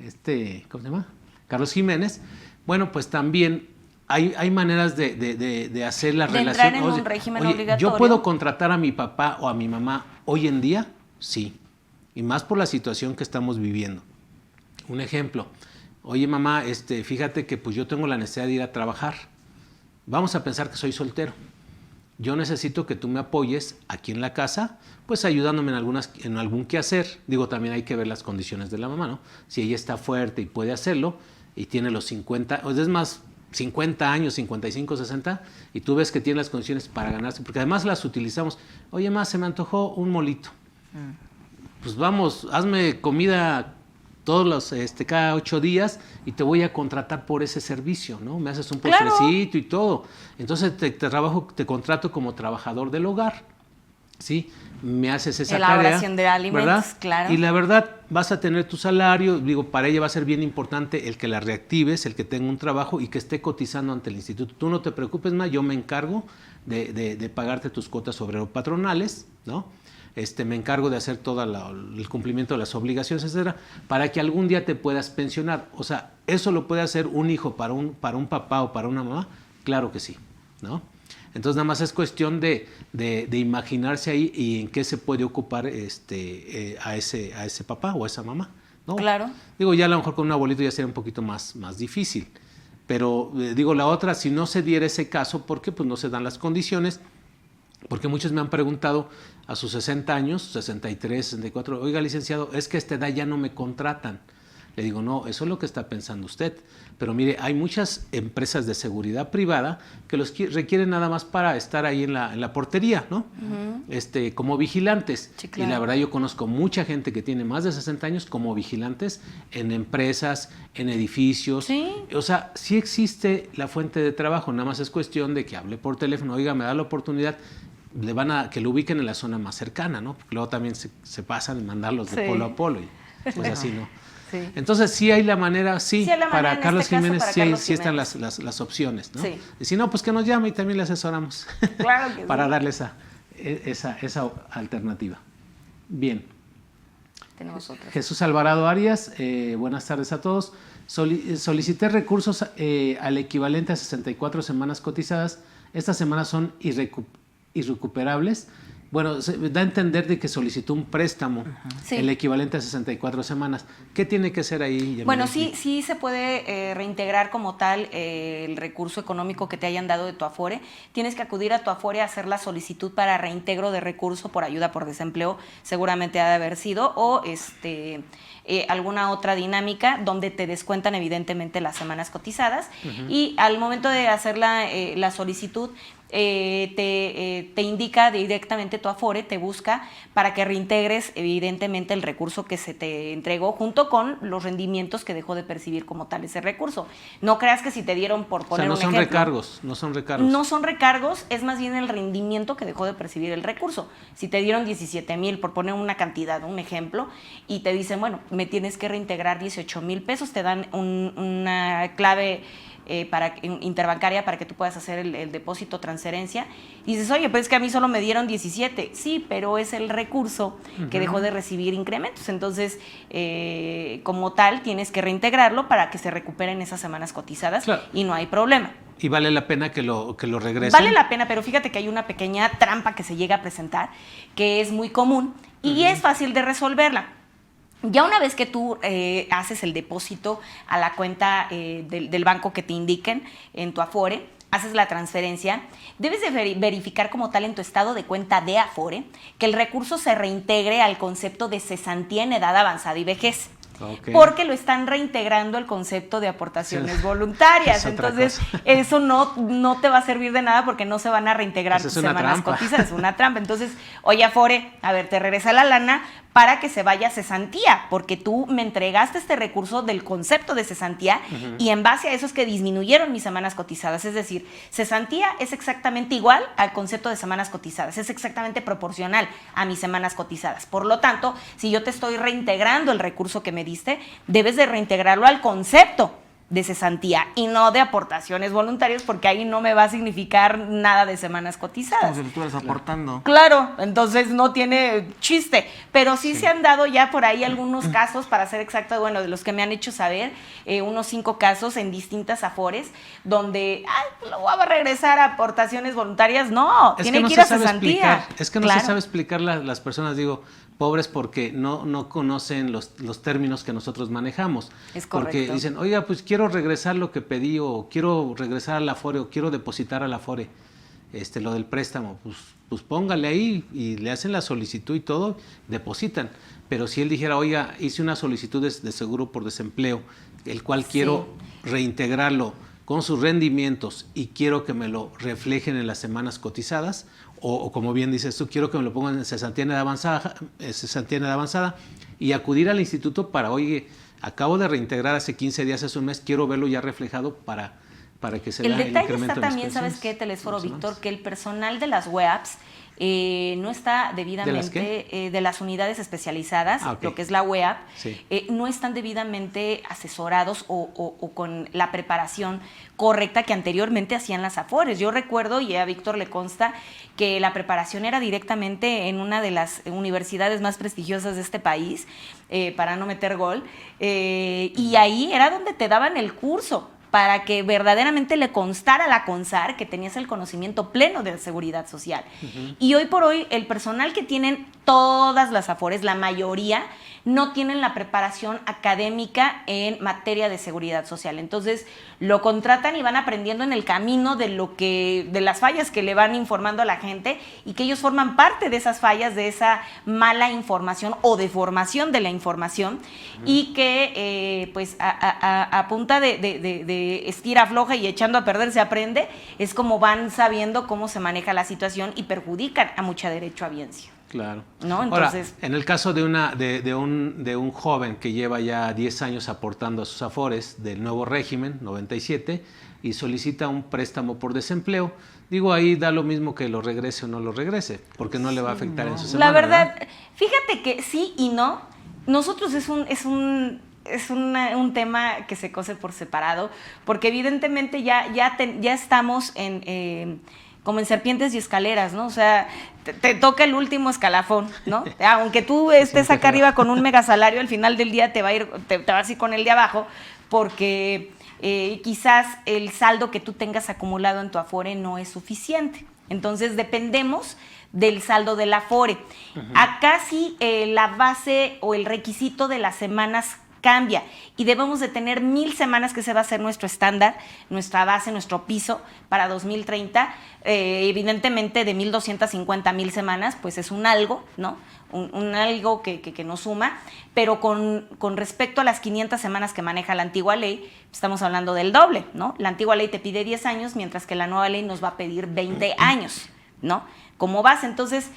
¿cómo se llama? Carlos Jiménez, bueno, pues también hay maneras de hacer la relación. Entrar en un régimen obligatorio. ¿Yo puedo contratar a mi papá o a mi mamá hoy en día? Sí. Y más por la situación que estamos viviendo. Un ejemplo. Oye, mamá, fíjate que pues yo tengo la necesidad de ir a trabajar. Vamos a pensar que soy soltero. Yo necesito que tú me apoyes aquí en la casa, pues ayudándome en algún quehacer. Digo, también hay que ver las condiciones de la mamá, ¿no? Si ella está fuerte y puede hacerlo y tiene los 50, o es más, 50 años, 55, 60, y tú ves que tiene las condiciones para ganarse, porque además las utilizamos. Oye, ma, se me antojó un molito. Pues vamos, hazme comida cada 8 días y te voy a contratar por ese servicio, ¿no? Me haces un postrecito y todo. Entonces te contrato como trabajador del hogar, ¿sí? Me haces esa tarea. Elaboración de alimentos, ¿verdad? claro. Y la verdad, vas a tener tu salario, digo, para ella va a ser bien importante el que la reactives, el que tenga un trabajo y que esté cotizando ante el instituto. Tú no te preocupes más, yo me encargo de pagarte tus cuotas obrero-patronales, ¿no? Me encargo de hacer todo el cumplimiento de las obligaciones, etcétera, para que algún día te puedas pensionar. O sea, ¿eso lo puede hacer un hijo para un papá o para una mamá? Claro que sí, ¿no? Entonces nada más es cuestión de imaginarse ahí y en qué se puede ocupar a ese papá o a esa mamá, ¿no? Claro. Digo, ya a lo mejor con un abuelito ya sería un poquito más difícil. Pero digo, la otra, si no se diera ese caso, ¿por qué? Pues no se dan las condiciones. Porque muchos me han preguntado a sus 60 años, 63, 64, oiga, licenciado, es que a esta edad ya no me contratan. Le digo, no, eso es lo que está pensando usted. Pero mire, hay muchas empresas de seguridad privada que los requieren nada más para estar ahí en la portería, ¿no? Uh-huh. Como vigilantes. Sí, claro. Y la verdad yo conozco mucha gente que tiene más de 60 años como vigilantes en empresas, en edificios. Sí. O sea, sí existe la fuente de trabajo, nada más es cuestión de que hable por teléfono, oiga, me da la oportunidad, que lo ubiquen en la zona más cercana, ¿no? Porque luego también se pasan en mandarlos de polo a polo y pues así, ¿no? Sí. Entonces sí hay la manera, para Carlos Jiménez sí están Jiménez. las opciones, ¿no? Sí. Y si no, pues que nos llame y también le asesoramos. Claro que para sí. darle esa alternativa. Bien. Tenemos otra. Jesús Alvarado Arias, buenas tardes a todos. Solicité recursos al equivalente a 64 semanas cotizadas. Estas semanas son irrecuperables. Bueno, da a entender de que solicitó un préstamo, sí, el equivalente a 64 semanas. ¿Qué tiene que hacer ahí? Yamile? Bueno, sí se puede reintegrar como tal el recurso económico que te hayan dado de tu Afore. Tienes que acudir a tu Afore a hacer la solicitud para reintegro de recurso por ayuda por desempleo, seguramente ha de haber sido, o alguna otra dinámica donde te descuentan evidentemente las semanas cotizadas. Uh-huh. Y al momento de hacer la solicitud, te indica directamente tu Afore, te busca para que reintegres evidentemente el recurso que se te entregó junto con los rendimientos que dejó de percibir como tal ese recurso. No creas que si te dieron, por poner un ejemplo. No son recargos. No son recargos, es más bien el rendimiento que dejó de percibir el recurso. Si te dieron 17,000, por poner una cantidad, un ejemplo, y te dicen, bueno, me tienes que reintegrar 18,000 pesos, te dan una clave interbancaria para que tú puedas hacer el depósito, transferencia. Y dices, oye, pues es que a mí solo me dieron 17. Sí, pero es el recurso que dejó de recibir incrementos. Entonces, como tal, tienes que reintegrarlo para que se recuperen esas semanas cotizadas, claro, y no hay problema. ¿Y vale la pena que lo regresen? Vale la pena, pero fíjate que hay una pequeña trampa que se llega a presentar, que es muy común y es fácil de resolverla. Ya una vez que tú haces el depósito a la cuenta del banco que te indiquen en tu Afore, haces la transferencia, debes de verificar como tal en tu estado de cuenta de Afore que el recurso se reintegre al concepto de cesantía en edad avanzada y vejez. Okay. Porque lo están reintegrando el concepto de aportaciones voluntarias. Entonces, eso no te va a servir de nada porque no se van a reintegrar tus semanas cotizadas. Es una trampa. Entonces, oye, Afore, a ver, te regresa la lana para que se vaya a cesantía, porque tú me entregaste este recurso del concepto de cesantía y en base a eso es que disminuyeron mis semanas cotizadas. Es decir, cesantía es exactamente igual al concepto de semanas cotizadas, es exactamente proporcional a mis semanas cotizadas. Por lo tanto, si yo te estoy reintegrando el recurso que me diste, debes de reintegrarlo al concepto de cesantía y no de aportaciones voluntarias, porque ahí no me va a significar nada de semanas cotizadas. Como si lo estuvieras aportando. Claro, entonces no tiene chiste, pero sí se han dado ya por ahí algunos casos, para ser exacto, bueno, de los que me han hecho saber, unos 5 casos en distintas Afores, donde, lo voy a regresar a aportaciones voluntarias. No, tiene que ir a cesantía. Es que no se sabe explicar las personas, digo, pobres, porque no conocen los términos que nosotros manejamos. Es correcto. Porque dicen, oiga, pues quiero regresar lo que pedí, o quiero regresar al Afore, o quiero depositar al Afore lo del préstamo. Pues póngale ahí y le hacen la solicitud y todo, depositan. Pero si él dijera, oiga, hice una solicitud de seguro por desempleo, el cual quiero reintegrarlo con sus rendimientos y quiero que me lo reflejen en las semanas cotizadas, o como bien dices tú, quiero que me lo pongan en cesantía en edad avanzada, y acudir al instituto para, oye, acabo de reintegrar hace 15 días, hace un mes, quiero verlo ya reflejado para que se vea el incremento. El detalle está también, ¿sabes qué, Telesforo, Víctor? Que el personal de las WEAPS no está debidamente, ¿de las unidades especializadas, lo que es la WEAP, no están debidamente asesorados o con la preparación correcta que anteriormente hacían las Afores. Yo recuerdo, y a Víctor le consta, que la preparación era directamente en una de las universidades más prestigiosas de este país, para no meter gol, y ahí era donde te daban el curso, para que verdaderamente le constara a la CONSAR que tenías el conocimiento pleno de la seguridad social. Y hoy por hoy, el personal que tienen todas las Afores, la mayoría, no tienen la preparación académica en materia de seguridad social. Entonces, lo contratan y van aprendiendo en el camino de las fallas que le van informando a la gente, y que ellos forman parte de esas fallas, de esa mala información o deformación de la información, y que pues a punta de estira, afloja y echando a perder se aprende, es como van sabiendo cómo se maneja la situación y perjudican a mucha derechohabiencia. Claro. ¿No? Entonces, ahora, en el caso de un joven que lleva ya 10 años aportando a sus Afores del nuevo régimen, 97, y solicita un préstamo por desempleo, digo, ahí da lo mismo que lo regrese o no lo regrese, porque no le va a afectar en su semana. La verdad, fíjate que sí y no. Nosotros es un tema que se cose por separado, porque evidentemente ya estamos como en serpientes y escaleras, ¿no? O sea, te toca el último escalafón, ¿no? Aunque tú estés acá arriba con un mega salario, al final del día te vas a ir con el de abajo, porque quizás el saldo que tú tengas acumulado en tu Afore no es suficiente. Entonces dependemos del saldo del Afore. Acá sí la base o el requisito de las semanas cambia, y debemos de tener 1000 semanas, que se va a ser nuestro estándar, nuestra base, nuestro piso para 2030. Evidentemente de 1250 a 1000 semanas, pues es un algo, ¿no? Un algo que nos suma, pero con respecto a las 500 semanas que maneja la antigua ley, estamos hablando del doble, ¿no? La antigua ley te pide 10 años, mientras que la nueva ley nos va a pedir 20 años, ¿no? Como base. Entonces,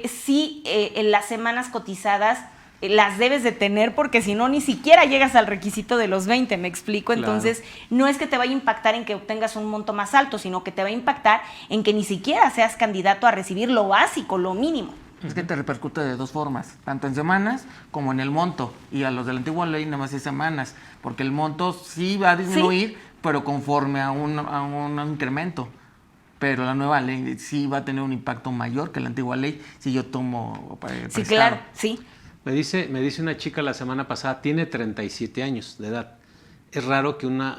sí, en las semanas cotizadas las debes de tener, porque si no, ni siquiera llegas al requisito de los 20, ¿me explico? Entonces, no es que te vaya a impactar en que obtengas un monto más alto, sino que te va a impactar en que ni siquiera seas candidato a recibir lo básico, lo mínimo. Es que te repercute de dos formas, tanto en semanas como en el monto. Y a los de la antigua ley nada más 6 semanas, porque el monto sí va a disminuir, pero conforme a un incremento. Pero la nueva ley sí va a tener un impacto mayor que la antigua ley si yo tomo Sí, prestado. claro, sí. Me dice una chica la semana pasada, tiene 37 años de edad. Es raro que una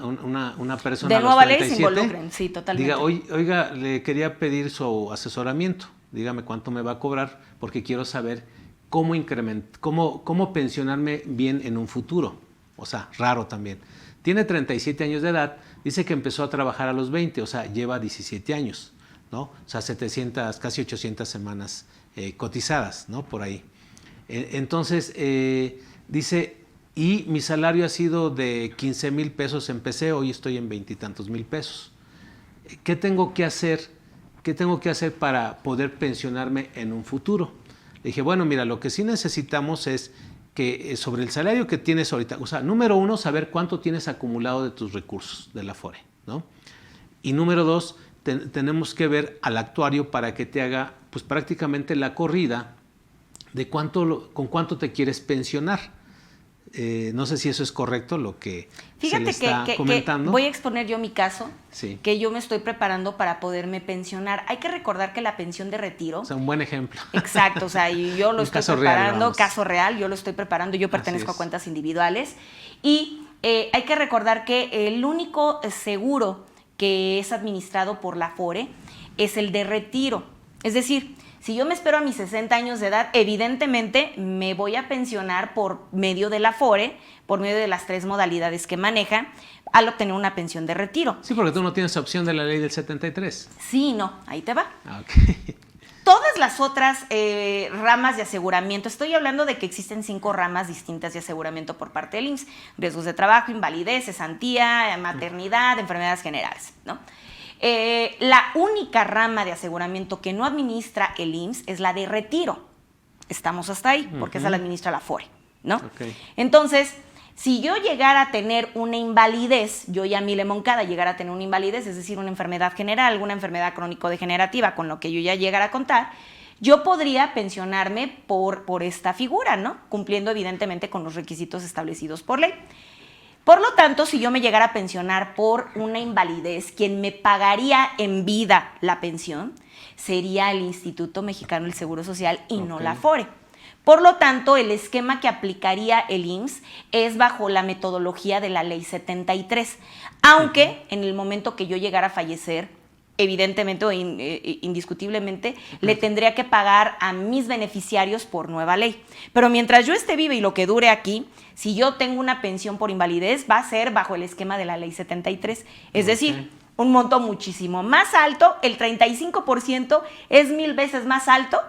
persona De a los nueva ley se 37 involucren, sí, totalmente. diga, oiga, le quería pedir su asesoramiento, dígame cuánto me va a cobrar, porque quiero saber cómo pensionarme bien en un futuro. O sea, raro también. Tiene 37 años de edad, dice que empezó a trabajar a los 20, o sea, lleva 17 años, ¿no? O sea, 700, casi 800 semanas cotizadas, ¿no? Por ahí. Entonces, dice, y mi salario ha sido de 15,000 pesos, empecé, hoy estoy en 20 y tantos mil pesos. ¿Qué tengo que hacer? ¿Qué tengo que hacer para poder pensionarme en un futuro? Le dije, bueno, mira, lo que sí necesitamos es que sobre el salario que tienes ahorita, o sea, número uno, saber cuánto tienes acumulado de tus recursos de la Afore, ¿no? Y número dos, tenemos que ver al actuario para que te haga, pues prácticamente la corrida de con cuánto te quieres pensionar. No sé si eso es correcto lo que se le está comentando. Que voy a exponer yo mi caso, sí, que yo me estoy preparando para poderme pensionar. Hay que recordar que la pensión de retiro... O sea, un buen ejemplo. Exacto, o sea, y yo lo estoy preparando, caso real, yo lo estoy preparando, yo pertenezco a cuentas individuales. Y hay que recordar que el único seguro que es administrado por la Afore es el de retiro. Es decir, si yo me espero a mis 60 años de edad, evidentemente me voy a pensionar por medio de la Afore, por medio de las 3 modalidades que maneja, al obtener una pensión de retiro. Sí, porque tú no tienes opción de la ley del 73. Sí, no, ahí te va. Okay. Todas las otras ramas de aseguramiento, estoy hablando de que existen 5 ramas distintas de aseguramiento por parte del IMSS: riesgos de trabajo, invalidez, cesantía, maternidad, enfermedades generales, ¿no? La única rama de aseguramiento que no administra el IMSS es la de retiro. Estamos hasta ahí, porque esa la administra la Afore, ¿no? Okay. Entonces, si yo llegara a tener una invalidez, yo ya Mile Moncada llegara a tener una invalidez, es decir, una enfermedad general, alguna enfermedad crónico-degenerativa con lo que yo ya llegara a contar, yo podría pensionarme por esta figura, ¿no? Cumpliendo evidentemente con los requisitos establecidos por ley. Por lo tanto, si yo me llegara a pensionar por una invalidez, quien me pagaría en vida la pensión sería el Instituto Mexicano del Seguro Social y no la Afore. Por lo tanto, el esquema que aplicaría el IMSS es bajo la metodología de la Ley 73, aunque en el momento que yo llegara a fallecer, evidentemente o indiscutiblemente, le tendría que pagar a mis beneficiarios por nueva ley. Pero mientras yo esté viva y lo que dure aquí, si yo tengo una pensión por invalidez, va a ser bajo el esquema de la Ley 73. Es decir, un monto muchísimo más alto, el 35% es 1000 veces más alto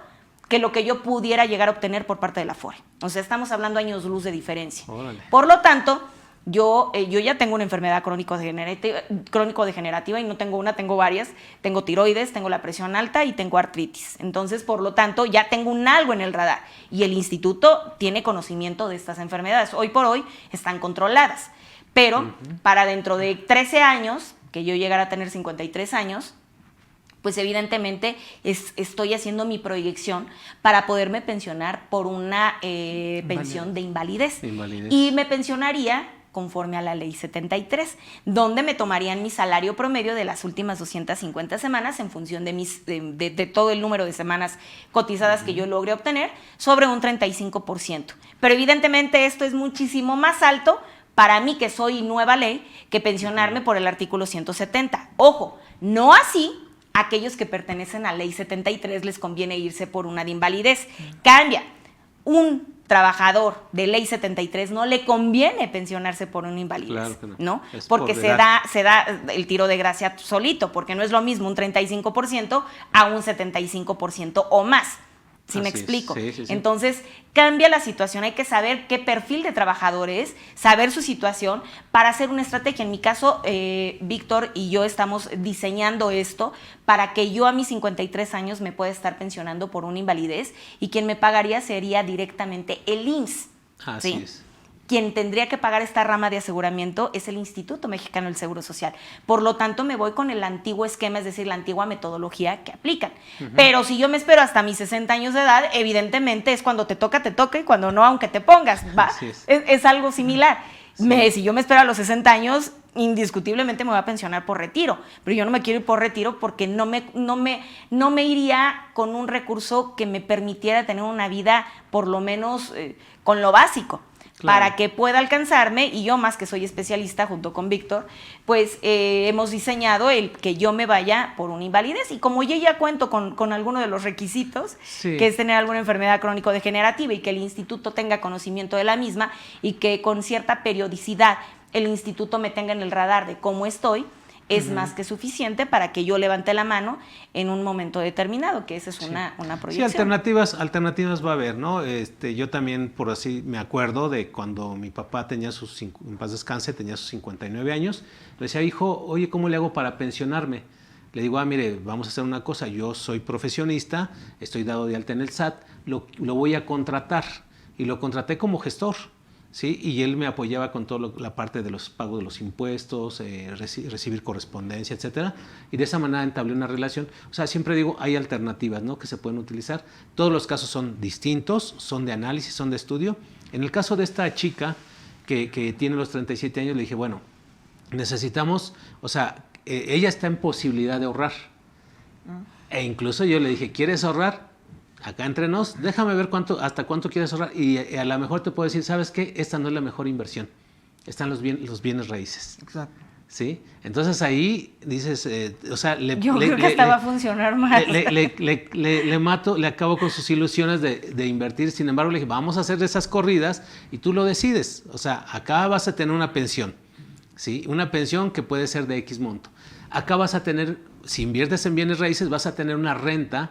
que lo que yo pudiera llegar a obtener por parte de la Afore. O sea, estamos hablando años luz de diferencia. Órale. Por lo tanto, yo ya tengo una enfermedad crónico-degenerativa y no tengo una, tengo varias. Tengo tiroides, tengo la presión alta y tengo artritis. Entonces, por lo tanto, ya tengo un algo en el radar. Y el instituto tiene conocimiento de estas enfermedades. Hoy por hoy están controladas. Pero para dentro de 13 años, que yo llegara a tener 53 años, pues evidentemente estoy haciendo mi proyección para poderme pensionar por una pensión de invalidez. Y me pensionaría conforme a la Ley 73, donde me tomarían mi salario promedio de las últimas 250 semanas en función de todo el número de semanas cotizadas que yo logre obtener, sobre un 35%. Pero evidentemente esto es muchísimo más alto para mí, que soy nueva ley, que pensionarme por el artículo 170. Ojo, no así aquellos que pertenecen a Ley 73 les conviene irse por una de invalidez. Cambia. Un trabajador de Ley 73 no le conviene pensionarse por una invalidez, claro que no. Porque se da el tiro de gracia solito, porque no es lo mismo un 35% a un 75% o más. ¿Sí me explico? Sí. Entonces, cambia la situación. Hay que saber qué perfil de trabajador es, saber su situación para hacer una estrategia. En mi caso, Víctor y yo estamos diseñando esto para que yo a mis 53 años me pueda estar pensionando por una invalidez y quien me pagaría sería directamente el IMSS. Así es. Quien tendría que pagar esta rama de aseguramiento es el Instituto Mexicano del Seguro Social. Por lo tanto, me voy con el antiguo esquema, es decir, la antigua metodología que aplican. Pero si yo me espero hasta mis 60 años de edad, evidentemente es cuando te toca, y cuando no, aunque te pongas, ¿va? Es algo similar. Si yo me espero a los 60 años, indiscutiblemente me voy a pensionar por retiro, pero yo no me quiero ir por retiro porque no me iría con un recurso que me permitiera tener una vida por lo menos con lo básico. Claro. Para que pueda alcanzarme, y yo más que soy especialista junto con Víctor, pues hemos diseñado el que yo me vaya por una invalidez, y como yo ya cuento con alguno de los requisitos, sí, que es tener alguna enfermedad crónico-degenerativa y que el instituto tenga conocimiento de la misma y que con cierta periodicidad el instituto me tenga en el radar de cómo estoy, es más que suficiente para que yo levante la mano en un momento determinado, que esa es una proyección. Sí, alternativas va a haber, ¿no? Yo también, por así, me acuerdo de cuando mi papá tenía en paz descanse, tenía sus 59 años, le decía, hijo, oye, ¿cómo le hago para pensionarme? Le digo, mire, vamos a hacer una cosa, yo soy profesionista, estoy dado de alta en el SAT, lo voy a contratar, y lo contraté como gestor. ¿Sí? Y él me apoyaba con toda la parte de los pagos de los impuestos, recibir correspondencia, etcétera. Y de esa manera entablé una relación. O sea, siempre digo, hay alternativas, ¿no?, que se pueden utilizar. Todos los casos son distintos, son de análisis, son de estudio. En el caso de esta chica que tiene los 37 años, le dije, bueno, necesitamos, o sea, ella está en posibilidad de ahorrar. E incluso yo le dije, ¿quieres ahorrar? Acá entre nos, déjame ver hasta cuánto quieres ahorrar, y a lo mejor te puedo decir, ¿sabes qué? Esta no es la mejor inversión. Están los bienes raíces. Exacto. ¿Sí? Entonces ahí dices, o sea, yo creo que hasta va a funcionar más. Le acabo con sus ilusiones de invertir. Sin embargo, le dije, vamos a hacer esas corridas y tú lo decides. O sea, acá vas a tener una pensión, ¿sí? Una pensión que puede ser de X monto. Acá vas a tener, si inviertes en bienes raíces, vas a tener una renta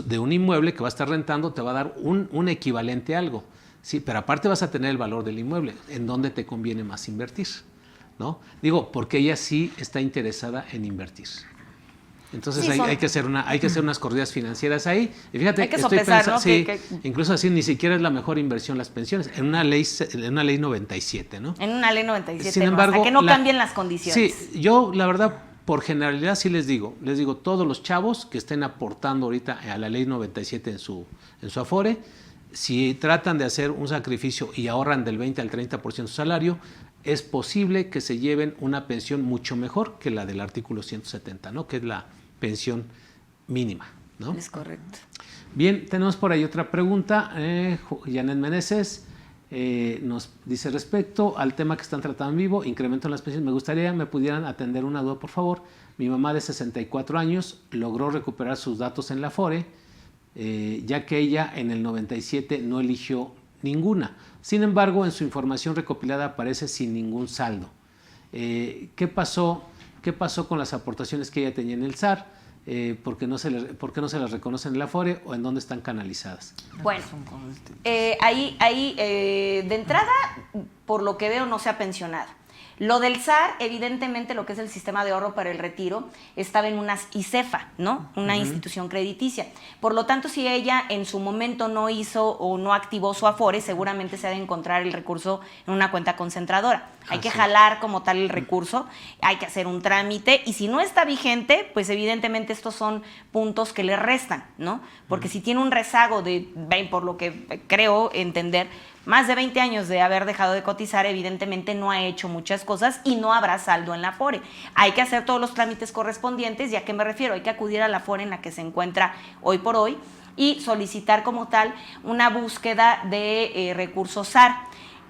de un inmueble que va a estar rentando, te va a dar un equivalente a algo, ¿sí? Pero aparte vas a tener el valor del inmueble, en donde te conviene más invertir, ¿no? Digo, porque ella sí está interesada en invertir. Entonces sí, hay que hacer unas corridas financieras ahí. Y fíjate, hay que sopesar, ¿no? Sí, incluso así ni siquiera es la mejor inversión las pensiones, en una ley 97, ¿no? En una ley 97, sin embargo, hasta que no cambien las condiciones. Sí, yo la verdad, por generalidad sí les digo, todos los chavos que estén aportando ahorita a la ley 97 en su Afore, si tratan de hacer un sacrificio y ahorran del 20 al 30% de su salario, es posible que se lleven una pensión mucho mejor que la del artículo 170, ¿no? Que es la pensión mínima, ¿no? Es correcto. Bien, tenemos por ahí otra pregunta. Janet Meneses nos dice, respecto al tema que están tratando en vivo, incremento en las pensiones, me gustaría me pudieran atender una duda, por favor. Mi mamá de 64 años logró recuperar sus datos en la Afore, ya que ella en el 97 no eligió ninguna. Sin embargo, en su información recopilada aparece sin ningún saldo. ¿Qué pasó con las aportaciones que ella tenía en el SAR? ¿Por qué no se las reconocen en la Afore o en dónde están canalizadas? Bueno, ahí de entrada, por lo que veo, no se ha pensionado. Lo del SAR, evidentemente, lo que es el sistema de ahorro para el retiro, estaba en una ICEFA, ¿no? Una institución crediticia. Por lo tanto, si ella en su momento no hizo o no activó su Afore, seguramente se ha de encontrar el recurso en una cuenta concentradora. Hay que jalar como tal el recurso, hay que hacer un trámite, y si no está vigente, pues evidentemente estos son puntos que le restan, ¿no? Porque si tiene un rezago de, por lo que creo entender, más de 20 años de haber dejado de cotizar, evidentemente no ha hecho muchas cosas y no habrá saldo en la Afore. Hay que hacer todos los trámites correspondientes. ¿Y a qué me refiero? Hay que acudir a la Afore en la que se encuentra hoy por hoy y solicitar como tal una búsqueda de recursos SAR.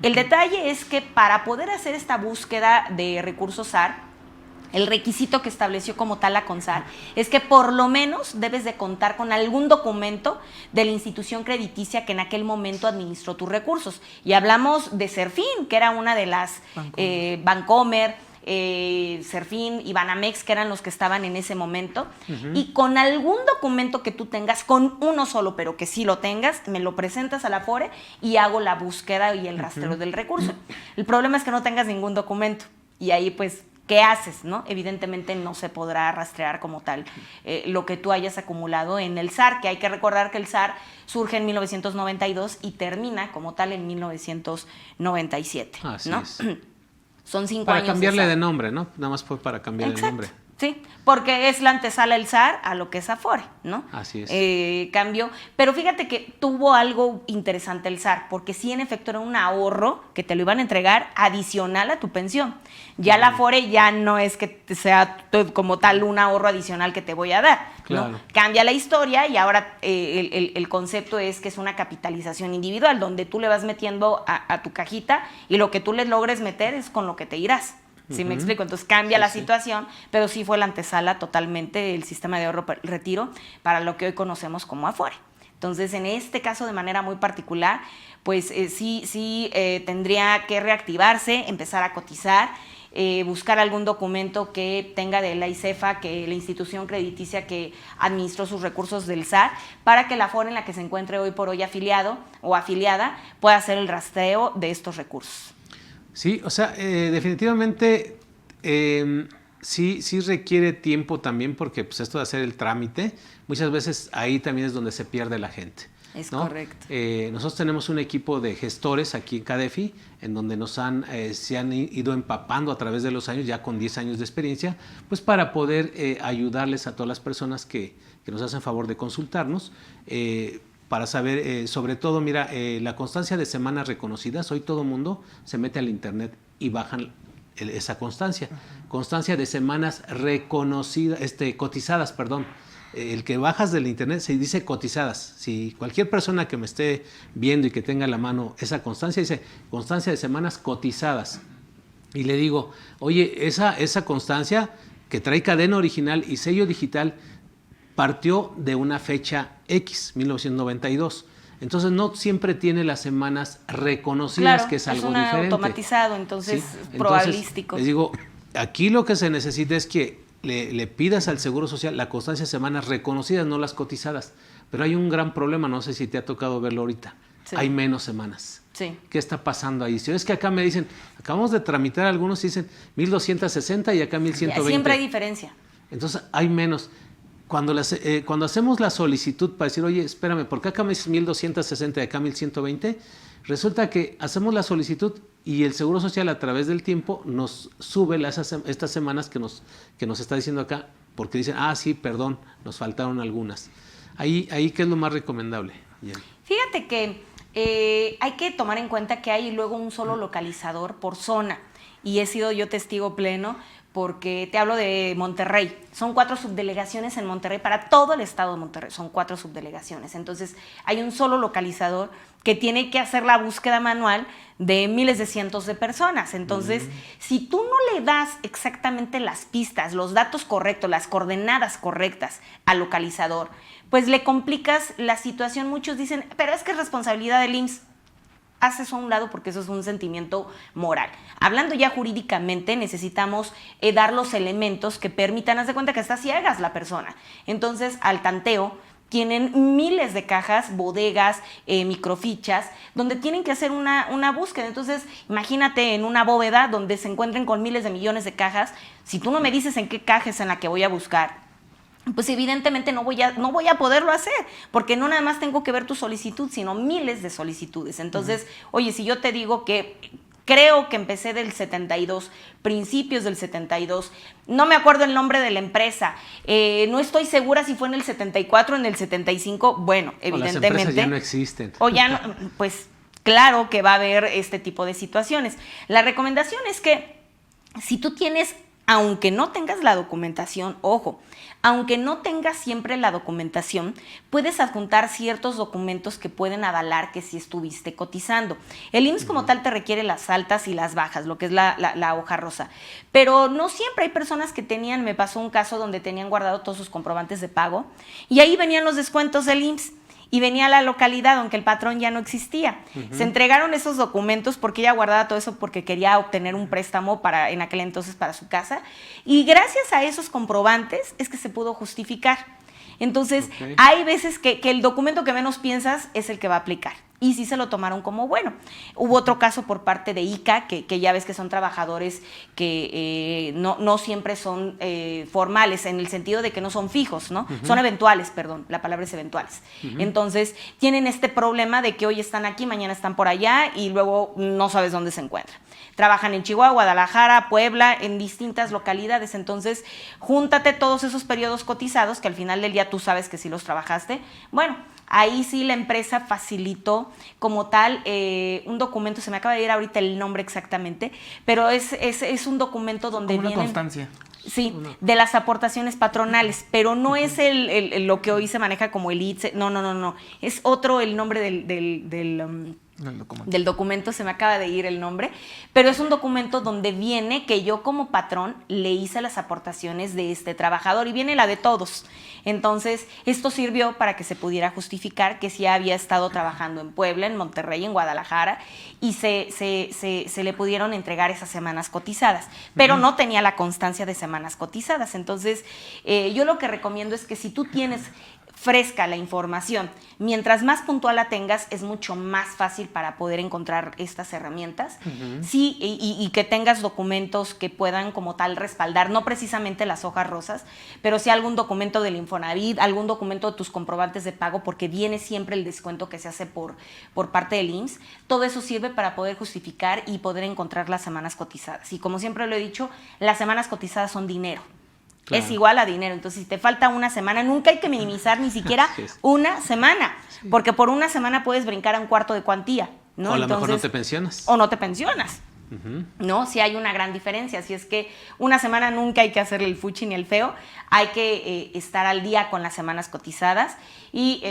El detalle es que para poder hacer esta búsqueda de recursos SAR, el requisito que estableció como tal la CONSAR es que por lo menos debes de contar con algún documento de la institución crediticia que en aquel momento administró tus recursos. Y hablamos de Serfín, que era una de las Bancomer, Serfín y Banamex, que eran los que estaban en ese momento. Y con algún documento que tú tengas, con uno solo, pero que sí lo tengas, me lo presentas a la Afore y hago la búsqueda y el rastreo del recurso. El problema es que no tengas ningún documento. Y ahí pues, ¿qué haces, no? Evidentemente no se podrá rastrear como tal lo que tú hayas acumulado en el SAR, que hay que recordar que el SAR surge en 1992 y termina como tal en 1997. Así ¿no? es. Son 5 para años. Para cambiarle de nombre, ¿no? Nada más fue para cambiarle el nombre. Sí, porque es la antesala el SAR a lo que es Afore, ¿no? Así es. Cambio. Pero fíjate que tuvo algo interesante el SAR, porque sí, en efecto, era un ahorro que te lo iban a entregar adicional a tu pensión. Ya la Afore ya no es que sea como tal un ahorro adicional que te voy a dar, ¿no? Claro. Cambia la historia y ahora el concepto es que es una capitalización individual, donde tú le vas metiendo a tu cajita y lo que tú le logres meter es con lo que te irás. ¿Sí me explico? Entonces cambia la situación, pero sí fue la antesala totalmente el sistema de ahorro-retiro para lo que hoy conocemos como Afore. Entonces, en este caso, de manera muy particular, pues sí tendría que reactivarse, empezar a cotizar, buscar algún documento que tenga de la ICEFA, que la institución crediticia que administró sus recursos del SAR, para que la Afore en la que se encuentre hoy por hoy afiliado o afiliada pueda hacer el rastreo de estos recursos. Sí, o sea, definitivamente sí requiere tiempo también, porque pues esto de hacer el trámite, muchas veces ahí también es donde se pierde la gente. Es ¿no? correcto. Nosotros tenemos un equipo de gestores aquí en CADEFI, en donde se han ido empapando a través de los años, ya con 10 años de experiencia, pues para poder ayudarles a todas las personas que nos hacen favor de consultarnos, para saber, sobre todo, mira, la constancia de semanas reconocidas, hoy todo mundo se mete al internet y bajan esa constancia. Constancia de semanas reconocidas, cotizadas, perdón. El que bajas del internet se dice cotizadas. Si cualquier persona que me esté viendo y que tenga a la mano esa constancia, dice constancia de semanas cotizadas. Y le digo, oye, esa constancia que trae cadena original y sello digital partió de una fecha X, 1992. Entonces no siempre tiene las semanas reconocidas, claro, que es algo es diferente. Automatizado, entonces ¿sí? probabilístico. Les digo, aquí lo que se necesita es que le pidas al Seguro Social la constancia de semanas reconocidas, no las cotizadas. Pero hay un gran problema, no sé si te ha tocado verlo ahorita. Sí. Hay menos semanas. Sí. ¿Qué está pasando ahí? Si es que acá me dicen, acabamos de tramitar algunos y dicen 1260 y acá 1120. Siempre hay diferencia. Entonces hay menos. Cuando hacemos la solicitud para decir, oye, espérame, ¿por qué acá me dices 1260 y acá 1120? Resulta que hacemos la solicitud y el Seguro Social a través del tiempo nos sube estas semanas que nos está diciendo acá, porque dicen, sí, perdón, nos faltaron algunas. Ahí ¿qué es lo más recomendable? Jenny? Fíjate que hay que tomar en cuenta que hay luego un solo localizador por zona, y he sido yo testigo pleno, porque te hablo de Monterrey. Son 4 subdelegaciones en Monterrey, para todo el estado de Monterrey, son 4 subdelegaciones. Entonces, hay un solo localizador que tiene que hacer la búsqueda manual de miles de cientos de personas. Entonces, si tú no le das exactamente las pistas, los datos correctos, las coordenadas correctas al localizador, pues le complicas la situación. Muchos dicen, pero es que es responsabilidad del IMSS. Haz eso a un lado, porque eso es un sentimiento moral. Hablando ya jurídicamente, necesitamos dar los elementos que permitan, haz de cuenta que está ciegas la persona. Entonces, al tanteo, tienen miles de cajas, bodegas, microfichas, donde tienen que hacer una búsqueda. Entonces, imagínate en una bóveda donde se encuentren con miles de millones de cajas. Si tú no me dices en qué caja es en la que voy a buscar, pues evidentemente no voy a poderlo hacer, porque no nada más tengo que ver tu solicitud, sino miles de solicitudes. Entonces, oye, si yo te digo que creo que empecé del 72, principios del 72, no me acuerdo el nombre de la empresa, no estoy segura si fue en el 74 o en el 75, bueno, evidentemente. Las empresas ya no existen. O ya no, pues claro que va a haber este tipo de situaciones. La recomendación es que si tú tienes, aunque no tengas la documentación, ojo, aunque no tengas siempre la documentación, puedes adjuntar ciertos documentos que pueden avalar que sí estuviste cotizando. El IMSS como tal te requiere las altas y las bajas, lo que es la hoja rosa. Pero no siempre, hay personas que me pasó un caso donde tenían guardado todos sus comprobantes de pago y ahí venían los descuentos del IMSS. Y venía a la localidad, aunque el patrón ya no existía. Se entregaron esos documentos porque ella guardaba todo eso porque quería obtener un préstamo en aquel entonces para su casa. Y gracias a esos comprobantes es que se pudo justificar. Entonces, hay veces que el documento que menos piensas es el que va a aplicar. y sí se lo tomaron como bueno. Hubo otro caso por parte de ICA, que ya ves que son trabajadores que no siempre son formales, en el sentido de que no son fijos, ¿no? Son eventuales, perdón, la palabra es eventuales. Entonces, tienen este problema de que hoy están aquí, mañana están por allá y luego no sabes dónde se encuentran. Trabajan en Chihuahua, Guadalajara, Puebla, en distintas localidades. Entonces, júntate todos esos periodos cotizados que al final del día tú sabes que sí los trabajaste. Bueno, ahí sí la empresa facilitó como tal un documento, se me acaba de ir ahorita el nombre exactamente, pero es un documento donde como una vienen... constancia. Sí, de las aportaciones patronales, pero no es lo que hoy se maneja como el ITSE, no, es otro el nombre del documento, se me acaba de ir el nombre, pero es un documento donde viene que yo como patrón le hice las aportaciones de este trabajador y viene la de todos. Entonces, esto sirvió para que se pudiera justificar que sí había estado trabajando en Puebla, en Monterrey, en Guadalajara, y se le pudieron entregar esas semanas cotizadas, pero no tenía la constancia de semanas cotizadas. Entonces, yo lo que recomiendo es que si tú tienes fresca la información, mientras más puntual la tengas, es mucho más fácil para poder encontrar estas herramientas. Sí, y que tengas documentos que puedan como tal respaldar, no precisamente las hojas rosas, pero sí algún documento del Infonavit, algún documento de tus comprobantes de pago, porque viene siempre el descuento que se hace por parte del IMSS. Todo eso sirve para poder justificar y poder encontrar las semanas cotizadas. Y como siempre lo he dicho, las semanas cotizadas son dinero. Claro. Es igual a dinero. Entonces, si te falta una semana, nunca hay que minimizar ni siquiera una semana, porque por una semana puedes brincar a un cuarto de cuantía, ¿no? O a lo mejor no te pensionas. O no te pensionas. ¿No? Sí hay una gran diferencia. Así es que una semana nunca hay que hacerle el fuchi ni el feo. Hay que estar al día con las semanas cotizadas. Y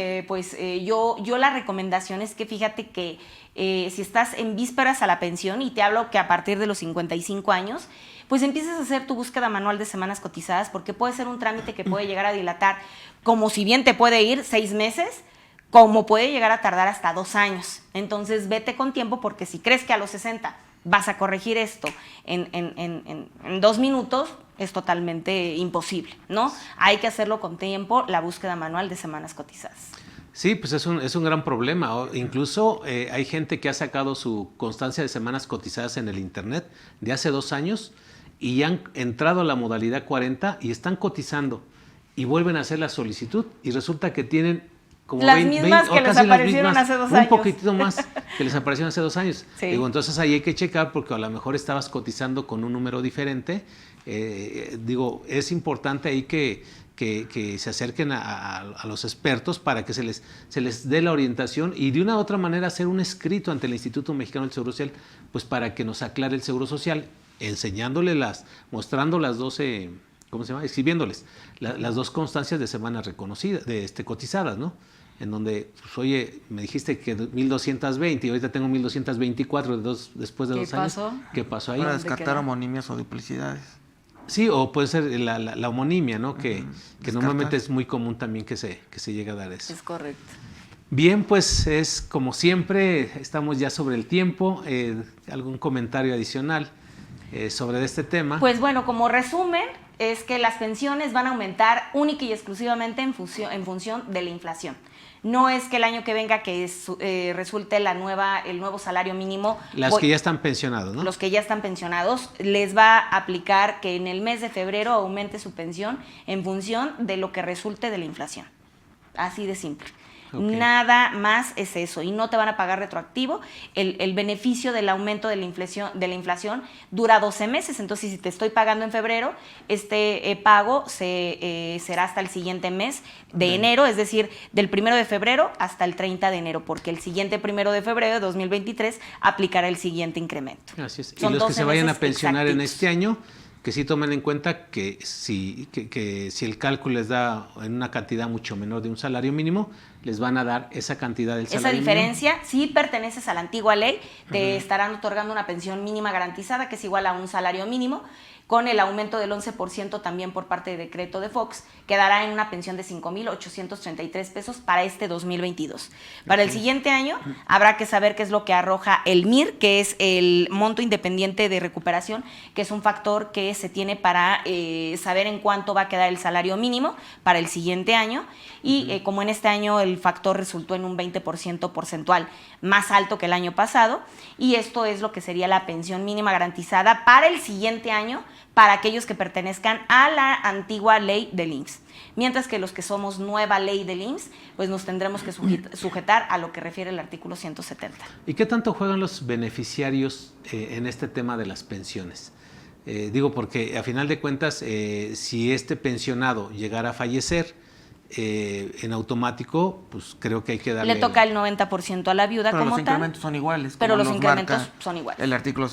yo la recomendación es que fíjate que si estás en vísperas a la pensión, y te hablo que a partir de los 55 años, pues empieces a hacer tu búsqueda manual de semanas cotizadas, porque puede ser un trámite que puede llegar a dilatar, como si bien te puede ir 6 meses, como puede llegar a tardar hasta 2 años. Entonces, vete con tiempo, porque si crees que a los 60 vas a corregir esto en 2 minutos, es totalmente imposible, ¿no? Hay que hacerlo con tiempo, la búsqueda manual de semanas cotizadas. Sí, pues es un gran problema. Incluso hay gente que ha sacado su constancia de semanas cotizadas en el internet de hace 2 años y ya han entrado a la modalidad 40 y están cotizando y vuelven a hacer la solicitud y resulta que tienen como las mismas que les aparecieron hace 2 años. Un poquitito más que les aparecieron hace 2 años. Sí. Digo, entonces ahí hay que checar porque a lo mejor estabas cotizando con un número diferente. Es importante ahí que se acerquen a los expertos para que se les dé la orientación y de una u otra manera hacer un escrito ante el Instituto Mexicano del Seguro Social, pues para que nos aclare el Seguro Social, mostrando las 12, exhibiéndoles las 2 constancias de semanas reconocidas, cotizadas, ¿no? En donde, pues, oye, me dijiste que 1,220 y ahorita tengo 1,224 después de 2 años. ¿Qué pasó ahí? Para descartar homonimias o duplicidades. Sí, o puede ser la homonimia, ¿no? Que normalmente es muy común también que se llegue a dar eso. Es correcto. Bien, pues es como siempre, estamos ya sobre el tiempo. ¿Algún comentario adicional sobre este tema? Pues bueno, como resumen, es que las pensiones van a aumentar única y exclusivamente en función de la inflación. No es que el año que venga resulte el nuevo salario mínimo. Que ya están pensionados, ¿no? Los que ya están pensionados, les va a aplicar que en el mes de febrero aumente su pensión en función de lo que resulte de la inflación. Así de simple. Okay. Nada más es eso, y no te van a pagar retroactivo. El beneficio del aumento de la inflación dura 12 meses, entonces si te estoy pagando en febrero, este pago será hasta el siguiente mes de enero, es decir, del 1 de febrero hasta el 30 de enero, porque el siguiente 1 de febrero de 2023 aplicará el siguiente incremento. Así es. Y los que se vayan a pensionar en este año, que sí tomen en cuenta que si el cálculo les da en una cantidad mucho menor de un salario mínimo, les van a dar esa cantidad del salario mínimo. Esa diferencia, si perteneces a la antigua ley, te estarán otorgando una pensión mínima garantizada, que es igual a un salario mínimo, con el aumento del 11% también por parte de decreto de Fox, quedará en una pensión de 5,833 pesos para este 2022. Para el siguiente año habrá que saber qué es lo que arroja el MIR, que es el monto independiente de recuperación, que es un factor que se tiene para saber en cuánto va a quedar el salario mínimo para el siguiente año. Y como en este año el factor resultó en un 20% porcentual más alto que el año pasado, y esto es lo que sería la pensión mínima garantizada para el siguiente año para aquellos que pertenezcan a la antigua ley del IMSS. Mientras que los que somos nueva ley del IMSS, pues nos tendremos que sujetar a lo que refiere el artículo 170. ¿Y qué tanto juegan los beneficiarios en este tema de las pensiones? Digo, porque a final de cuentas, si este pensionado llegara a fallecer, en automático, pues creo que hay que darle... Le toca el 90% a la viuda pero como los tal. incrementos son iguales. Pero como los nos incrementos marca son iguales. El artículo